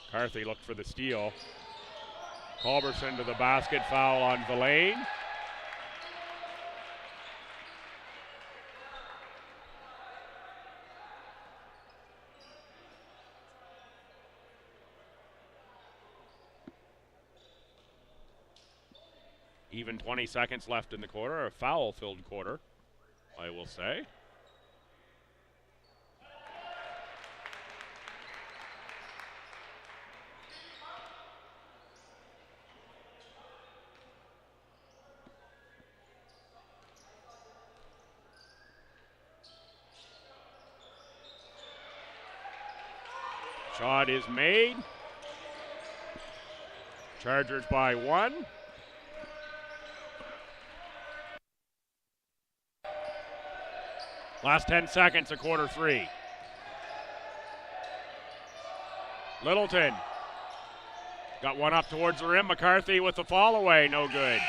McCarthy looked for the steal. Culberson to the basket, foul on Villain. Even 20 seconds left in the quarter, a foul-filled quarter, I will say. Shot is made. Chargers by 1. Last 10 seconds of quarter 3. Littleton got one up towards the rim. McCarthy with the fall away, no good.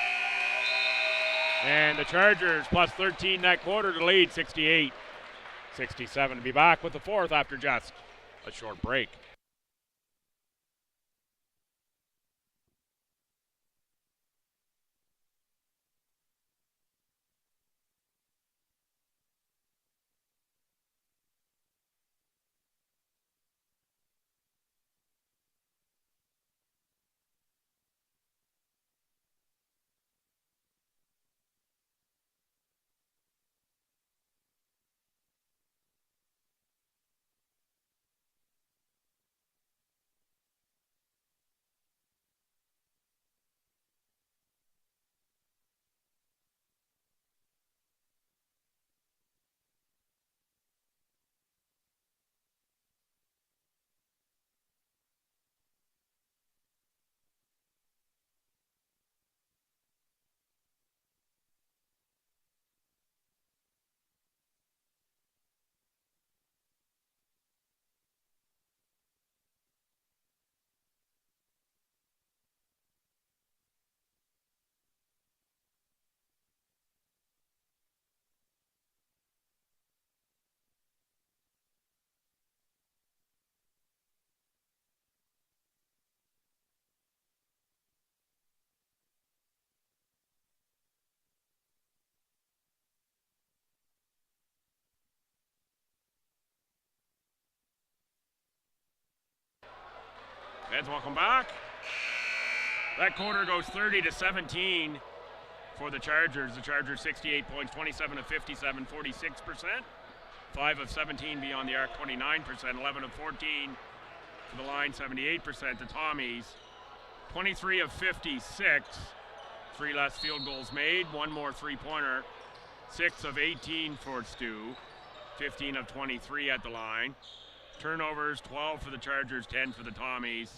And the Chargers plus 13 that quarter to lead 68-67. To be back with the fourth after just a short break. Feds, welcome back. That quarter goes 30-17 for the Chargers. The Chargers 68 points, 27 of 57, 46%. 5 of 17 beyond the arc, 29%. 11 of 14 for the line, 78%. The Tommies, 23 of 56. 3 less field goals made, 1 more three-pointer. 6 of 18 for STU. 15 of 23 at the line. Turnovers, 12 for the Chargers, 10 for the Tommies.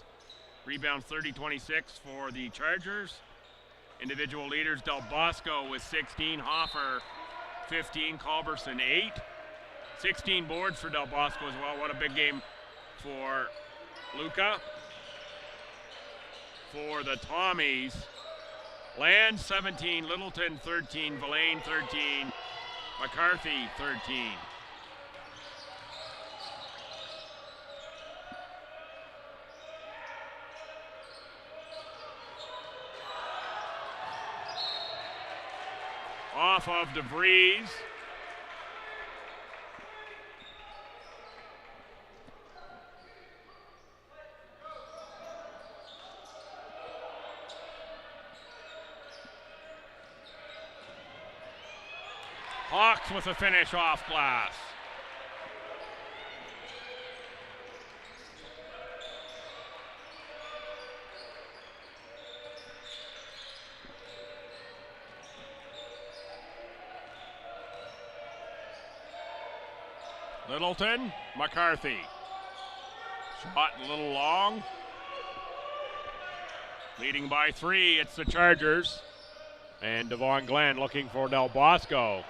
Rebounds, 30-26 for the Chargers. Individual leaders, Del Bosco with 16, Hoffer 15, Culberson 8. 16 boards for Del Bosco as well. What a big game for Luca. For the Tommies, Land 17, Littleton 13, Villain 13, McCarthy 13. Off of DeVries. Hawks with a finish off glass. Littleton, McCarthy. Shot a little long. Leading by 3, it's the Chargers. And Devon Glenn looking for Del Bosco.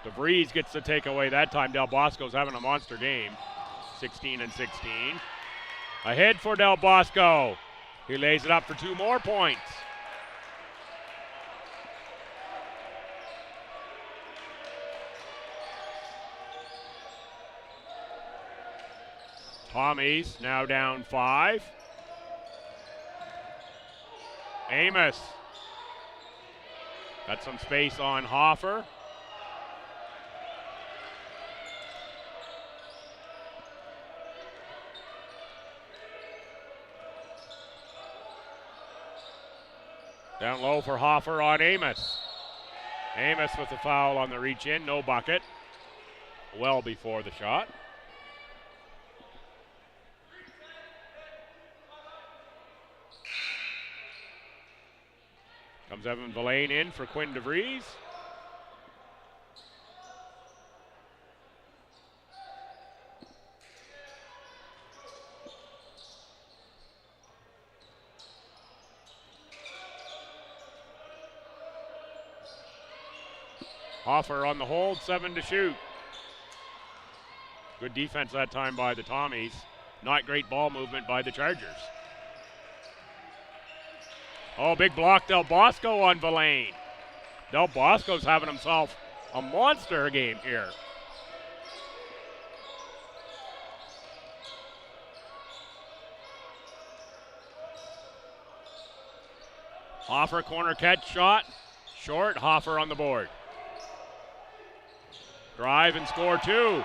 DeVries gets the takeaway that time. Del Bosco's having a monster game. 16 and 16. Ahead for Del Bosco. He lays it up for 2 more points. Tommies now down 5. Amos. Got some space on Hoffer. Down Down low for Hoffer on Amos. Amos with the foul on the reach in, no bucket. Well before the shot. Comes Evan Villain in for Quinn DeVries. Hoffer on the hold, 7 to shoot. Good defense that time by the Tommies. Not great ball movement by the Chargers. Oh, big block, Del Bosco on Villain. Del Bosco's having himself a monster game here. Hoffer corner catch shot. Short, Hoffer on the board. Drive and score 2.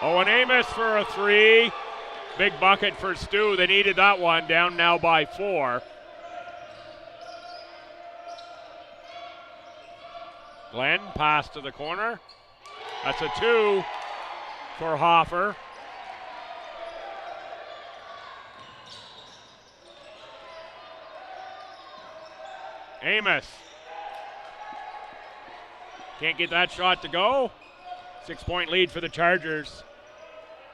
Owen Amos for a 3. Big bucket for Stu. They needed that one. Down now by 4. Glenn, pass to the corner. That's a 2 for Hoffer. Amos. Can't get that shot to go. 6-point lead for the Chargers.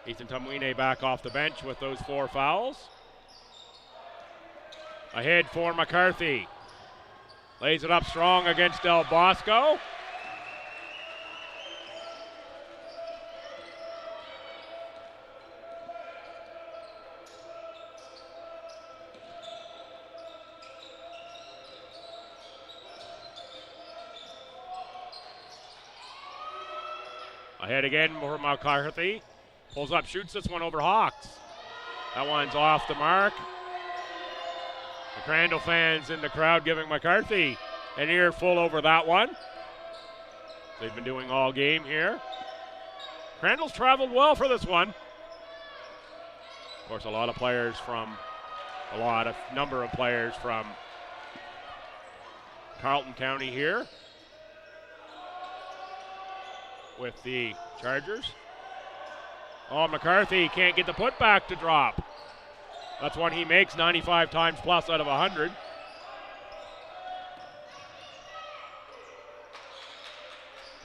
Ethan Tumwine back off the bench with those 4 fouls. Ahead for McCarthy. Lays it up strong against Del Bosco. Ahead again for McCarthy. Pulls up, shoots this one over Hawks. That one's off the mark. The Crandall fans in the crowd giving McCarthy an earful over that one. They've been doing all game here. Crandall's traveled well for this one. Of course, a number of players from Carleton County here with the Chargers. Oh, McCarthy can't get the putback to drop. That's one he makes 95 times plus out of 100.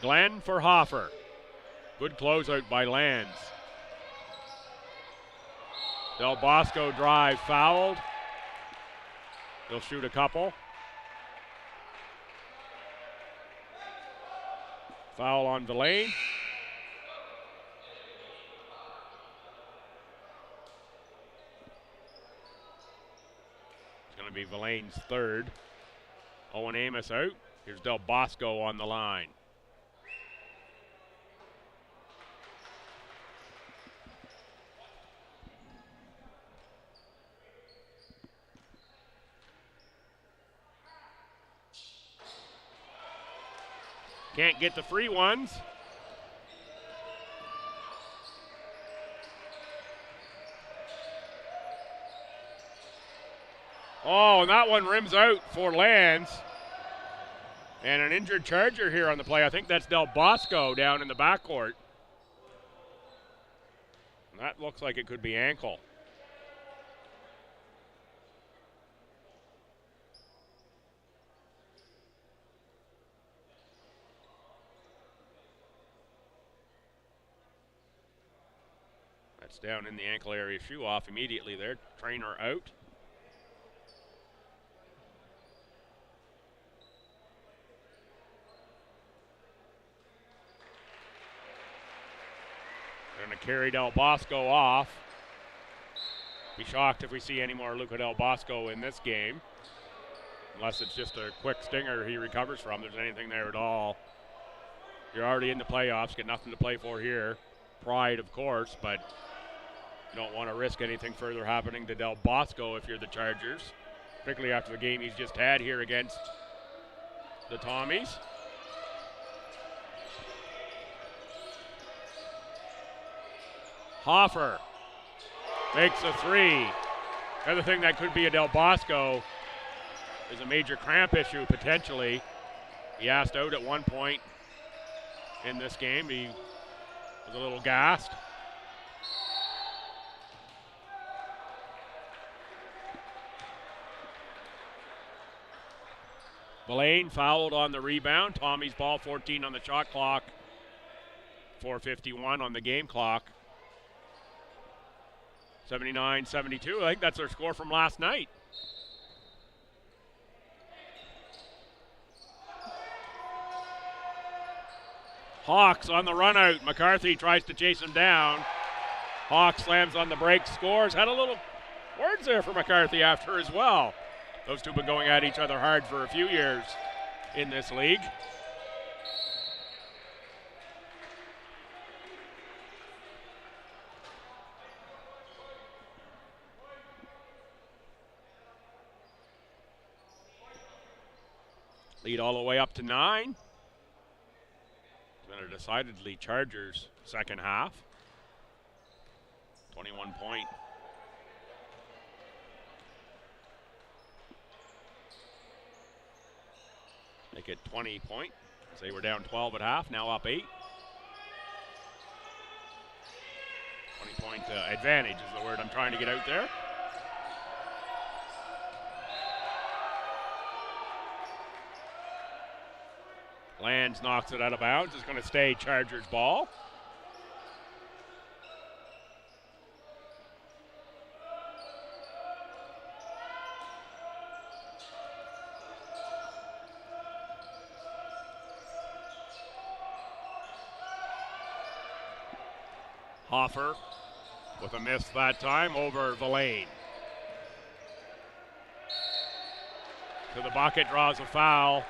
Glenn for Hoffer. Good closeout by Lands. Del Bosco drive fouled. He'll shoot a couple. Foul on Villain. It's going to be Villain's 3rd. Owen Amos out. Here's Del Bosco on the line. Can't get the free ones. Oh, and that one rims out for Lands. And an injured Charger here on the play. I think that's Del Bosco down in the backcourt. And that looks like it could be ankle. Down in the ankle area, shoe off immediately there. Trainer out. They're going to carry Del Bosco off. Be shocked if we see any more Luca Del Bosco in this game. Unless it's just a quick stinger he recovers from. There's anything there at all. You're already in the playoffs. Got nothing to play for here. Pride, of course, but you don't want to risk anything further happening to Del Bosco if you're the Chargers. particularly after the game he's just had here against the Tommies. Hoffer makes a three. The other thing that could be a Del Bosco is a major cramp issue potentially. He asked out at one point in this game. He was a little gassed. Villain fouled on the rebound. Tommy's ball, 14 on the shot clock. 4:51 on the game clock. 79-72. I think that's their score from last night. Hawks on the run out. McCarthy tries to chase him down. Hawks slams on the break, scores. Had a little words there for McCarthy after as well. Those two have been going at each other hard for a few years in this league. Lead all the way up to 9. It's been a decidedly Chargers second half. 21 point. Make it 20 point. As they were down 12 at half, now up 8. 20 point advantage is the word I'm trying to get out there. Lands knocks it out of bounds. It's going to stay Chargers ball. Hoffer with a miss that time over Villain. To the bucket, draws a foul.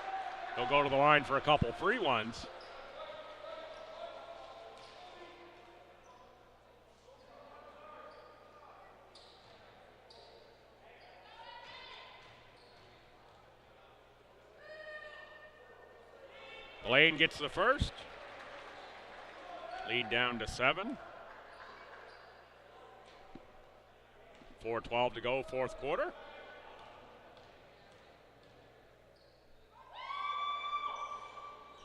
He'll go to the line for a couple free ones. Blaine gets the first. Lead down to 7. 4:12 to go, fourth quarter.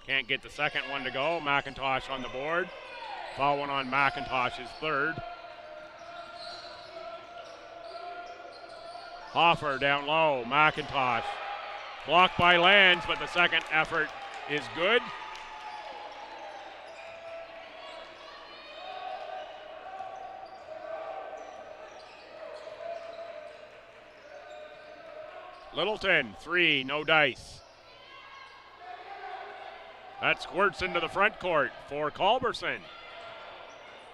Can't get the second one to go. McIntosh on the board. Foul one on McIntosh's third. Hoffer down low. McIntosh blocked by Lands, but the second effort is good. Littleton, 3, no dice. That squirts into the front court for Culberson.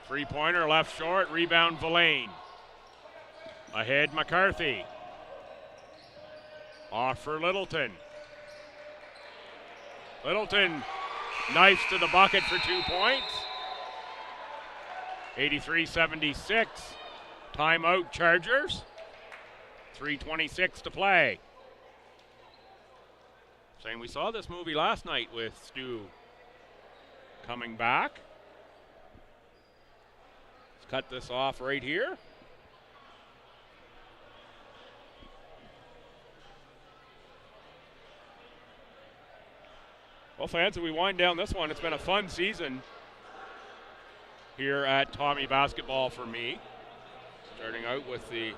Three-pointer left short, rebound Villain. Ahead McCarthy. Off for Littleton. Littleton knifes to the bucket for 2 points. 83-76. Timeout Chargers. 3:26 to play. Saying we saw this movie last night with STU coming back. Let's cut this off right here. Well, fans, as we wind down this one, it's been a fun season here at Tommy Basketball for me. Starting out with the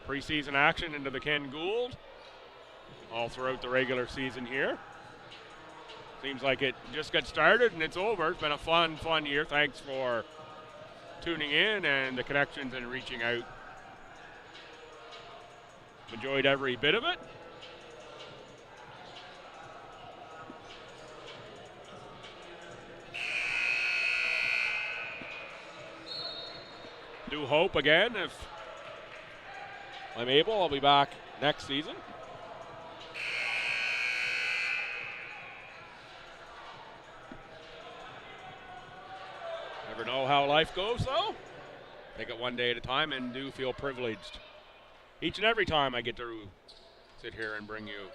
preseason action into the Ken Gould all throughout the regular season here. Seems like it just got started and it's over. It's been a fun year. Thanks for tuning in and the connections and reaching out. Enjoyed every bit of it. Do hope again, if I'm able, I'll be back next season. Never know how life goes, though. Take it one day at a time and do feel privileged each and every time I get to sit here and bring you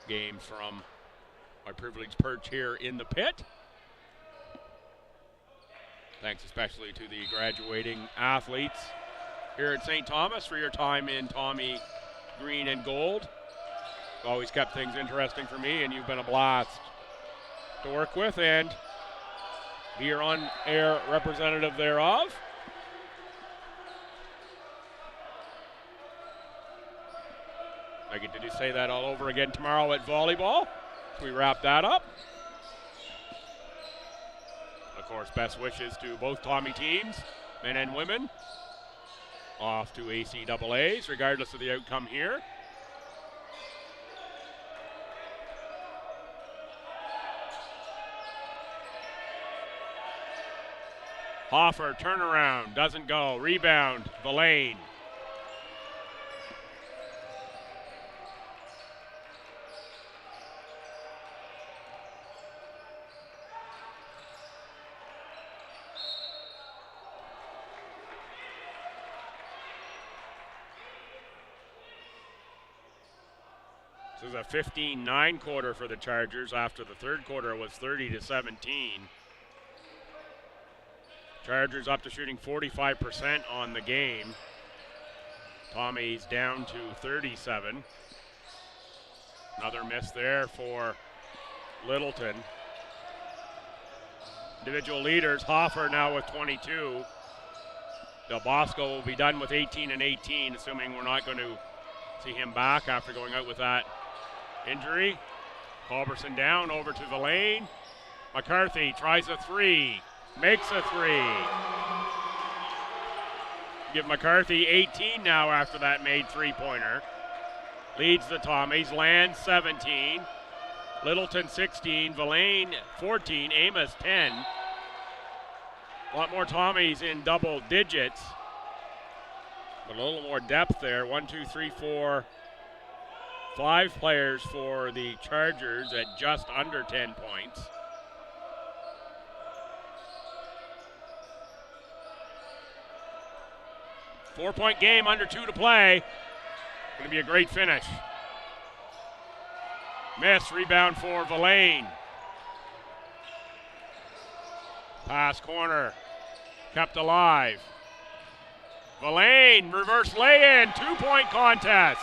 games from my privileged perch here in the pit. Thanks especially to the graduating athletes here at St. Thomas for your time in Tommy Green and Gold. Always kept things interesting for me, and you've been a blast to work with and be your on-air representative thereof. I get to say that all over again tomorrow at volleyball. So we wrap that up. Of course, best wishes to both Tommy teams, men and women, off to ACAAs, regardless of the outcome here. Hoffer, turnaround, doesn't go. Rebound, Villain. This is a 15-9 quarter for the Chargers. After the third quarter, it was 30-17. Chargers up to shooting 45% on the game. Tommy's down to 37. Another miss there for Littleton. Individual leaders, Hoffer now with 22. Del Bosco will be done with 18 and 18, assuming we're not going to see him back after going out with that injury. Culberson down, over to Villain. McCarthy tries a three, makes a three. Give McCarthy 18 now after that made three-pointer. Leads the Tommies, lands 17. Littleton 16, Villain 14, Amos 10. A lot more Tommies in double digits, but a little more depth there. 1, 2, 3, 4, 5 players for the Chargers at just under 10 points. Four-point game, under 2 to play. Going to be a great finish. Miss, rebound for Villain. Pass corner, kept alive. Villain, reverse lay-in, 2-point contest.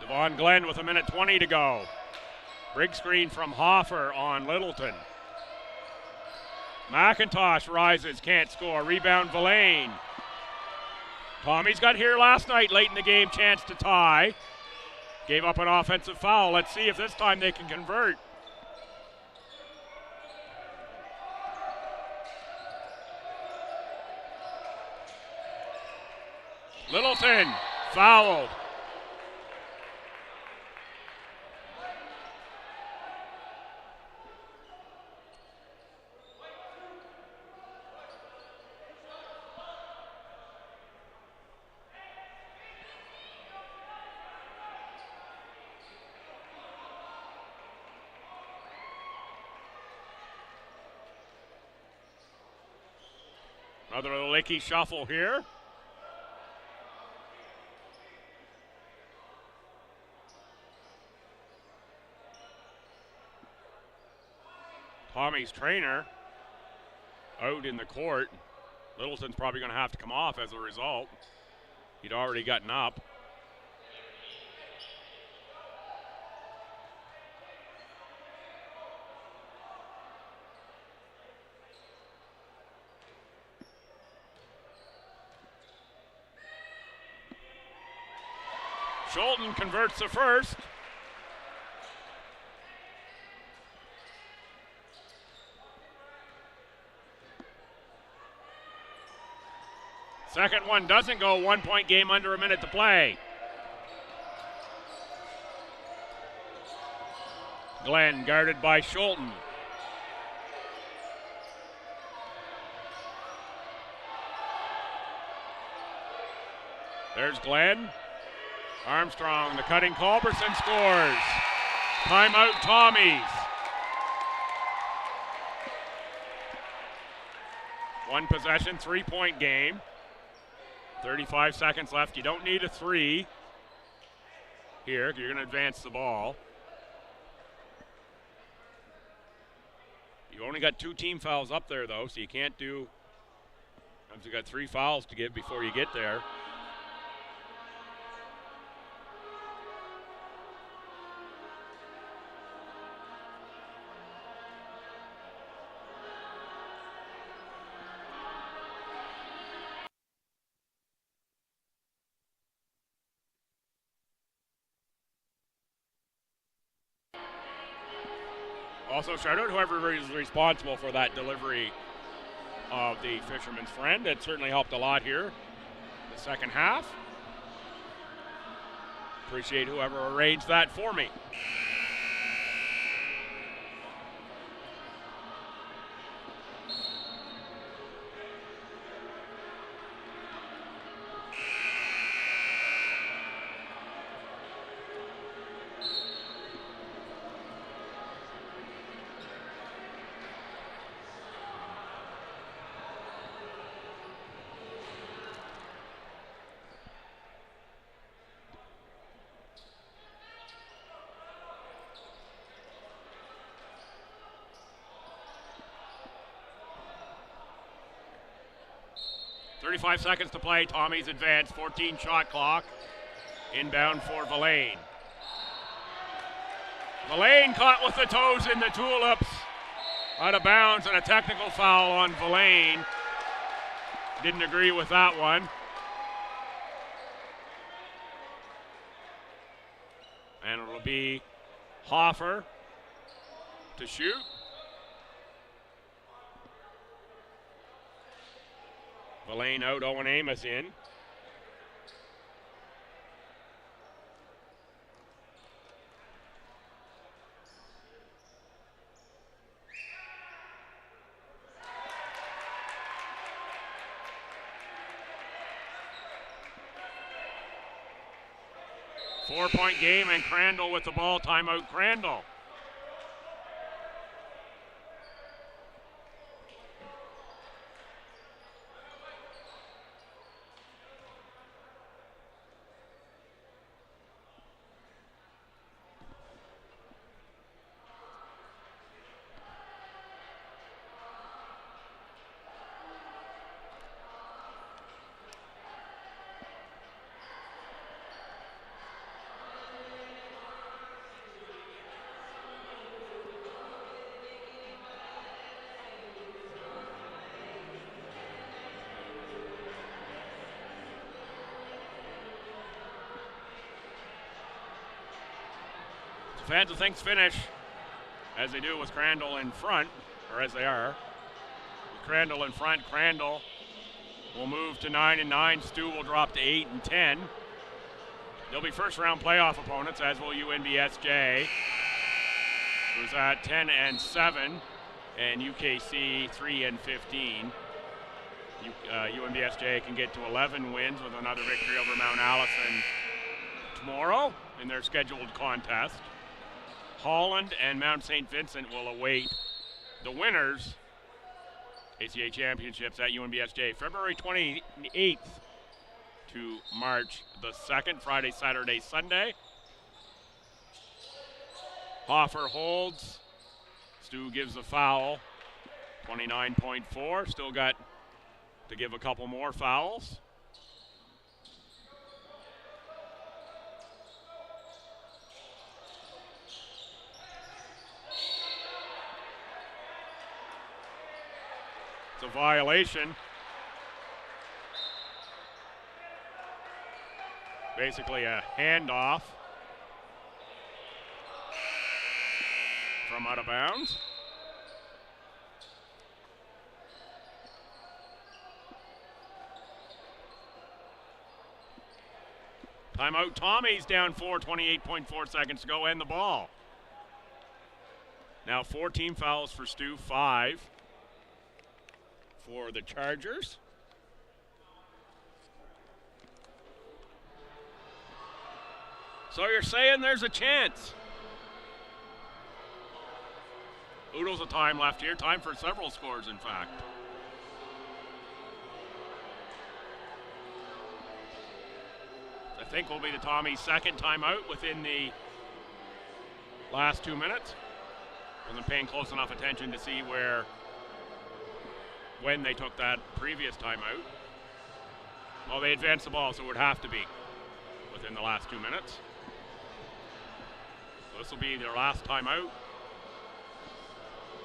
Devon Glenn with 1:20 to go. Big screen from Hoffer on Littleton. McIntosh rises, can't score. Rebound, Villain. Tommy's got here last night, late in the game, chance to tie. Gave up an offensive foul. Let's see if this time they can convert. Littleton, fouled. Another licky shuffle here. Tommy's trainer out in the court. Littleton's probably going to have to come off as a result. He'd already gotten up. Schulten converts the first. Second one doesn't go. 1-point game, under a minute to play. Glenn guarded by Schulten. There's Glenn. Armstrong, the cutting Culberson scores. Timeout, Tommies. One possession, 3-point game. 35 seconds left. You don't need a three here. You're going to advance the ball. You've only got 2 team fouls up there, though, so you can't do. You've got 3 fouls to give before you get there. Also, shout out whoever is responsible for that delivery of the Fisherman's Friend. It certainly helped a lot here the second half. Appreciate whoever arranged that for me. .35 seconds to play. Tommy's advance. 14 shot clock. Inbound for Villain. Villain caught with the toes in the tulips. Out of bounds and a technical foul on Villain. Didn't agree with that one. And it'll be Hoffer to shoot. Villain out, Owen Amos in. Four-point game and Crandall with the ball. Timeout, Crandall. Fans of things finish as they do with Crandall in front, or as they are. With Crandall in front, Crandall will move to 9-9. Stu will drop to 8-10. They'll be first round playoff opponents, as will UNBSJ, who's at 10-7, and UKC 3-15. UNBSJ can get to 11 wins with another victory over Mount Allison tomorrow in their scheduled contest. Holland and Mount St. Vincent will await the winners ACAA championships at UNBSJ February 28th to March the 2nd, Friday, Saturday, Sunday. Hoffer holds. Stu gives a foul. 29.4. Still got to give a couple more fouls. A violation. Basically a handoff from out of bounds. Timeout, Tommy's down 4, 28.4 seconds to go, and the ball. Now 14 fouls for Stu, 5 for the Chargers. So you're saying there's a chance? Oodles of time left here. Time for several scores, in fact. I think will be the Tommies' second timeout within the last 2 minutes. Wasn't paying close enough attention to see when they took that previous timeout. Well, they advanced the ball, so it would have to be within the last 2 minutes. So this will be their last timeout,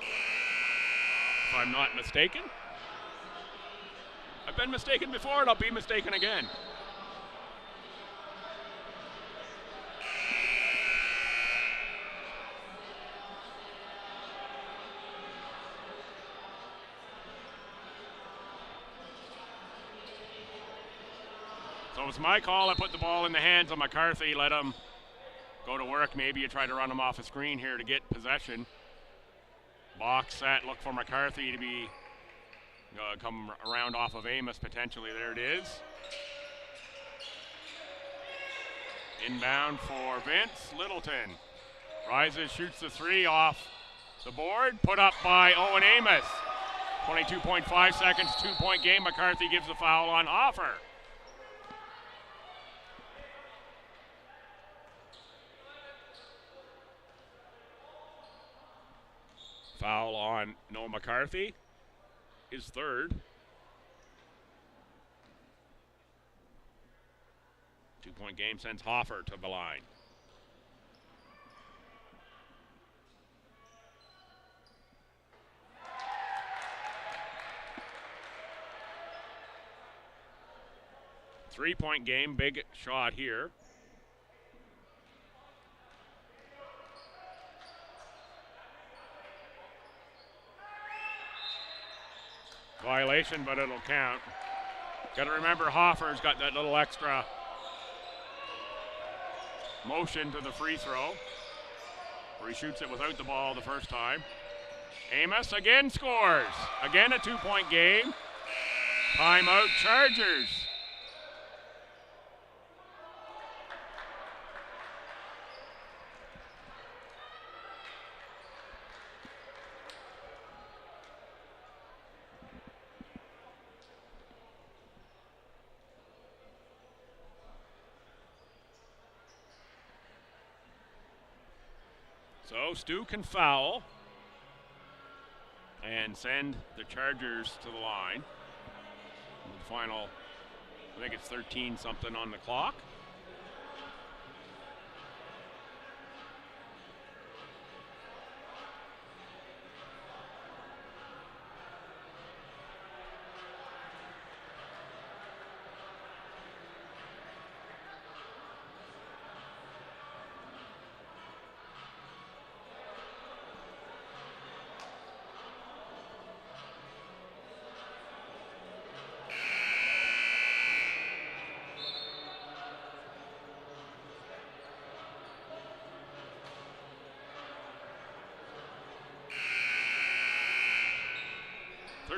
if I'm not mistaken. I've been mistaken before, and I'll be mistaken again. So it was my call. I put the ball in the hands of McCarthy, let him go to work. Maybe you try to run him off a screen here to get possession. Box set, look for McCarthy to be come around off of Amos potentially. There it is. Inbound for Vince Littleton. Rises, shoots the three off the board. Put up by Owen Amos. 22.5 seconds, 2-point game. McCarthy gives the foul on Offer. Foul on Noah McCarthy, his third. 2-point game sends Hoffer to the line. Three-point game, big shot here. Violation, but it'll count. Got to remember Hoffer's got that little extra motion to the free throw, where he shoots it without the ball the first time. Amos again scores. Again a 2-point game. Timeout Chargers. So Stu can foul and send the Chargers to the line. The final, I think it's 13 something on the clock.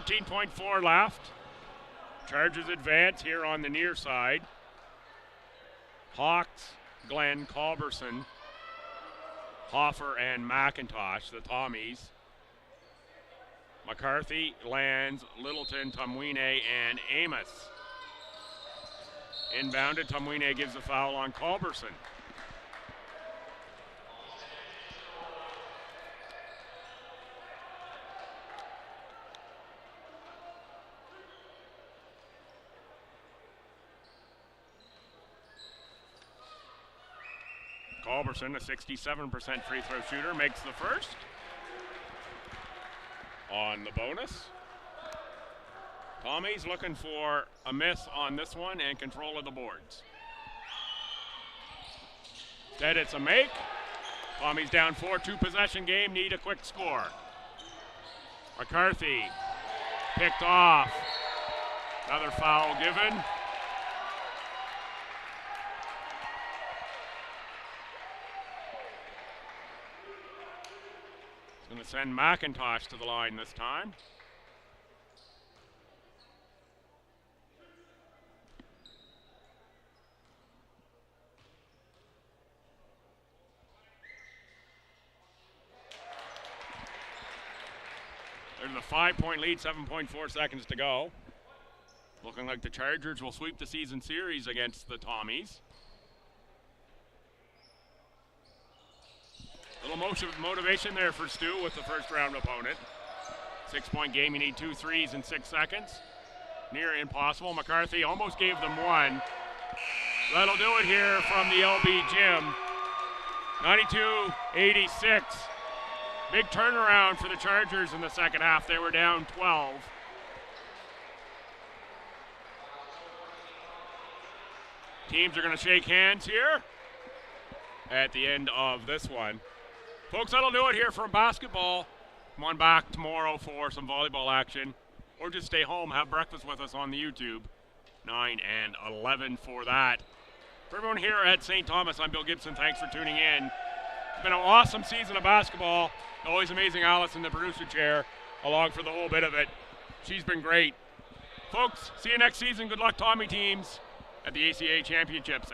.4 left. Chargers advance here on the near side. Hawks, Glenn, Culberson, Hoffer, and McIntosh, the Tommies. McCarthy, Lands, Littleton, Tumwine, and Amos. Inbounded, Tumwine gives a foul on Culberson. Culberson, a 67% free throw shooter, makes the first on the bonus. Tommy's looking for a miss on this one and control of the boards. Instead, it's a make. Tommy's down 4, 2-possession game, need a quick score. McCarthy picked off. Another foul given. Going to send McIntosh to the line this time. to the 5-point lead, 7.4 seconds to go. Looking like the Chargers will sweep the season series against the Tommies. Little motivation there for Stu with the first round opponent. 6-point game, you need 2 threes in 6 seconds. Near impossible. McCarthy almost gave them one. That'll do it here from the LB gym. 92-86. Big turnaround for the Chargers in the second half. They were down 12. Teams are going to shake hands here at the end of this one. Folks, that'll do it here from basketball. Come on back tomorrow for some volleyball action. Or just stay home, have breakfast with us on the YouTube. 9 and 11 for that. For everyone here at St. Thomas, I'm Bill Gibson. Thanks for tuning in. It's been an awesome season of basketball. Always amazing Alice in the producer chair along for the whole bit of it. She's been great. Folks, see you next season. Good luck, Tommy teams, at the ACAA Championships.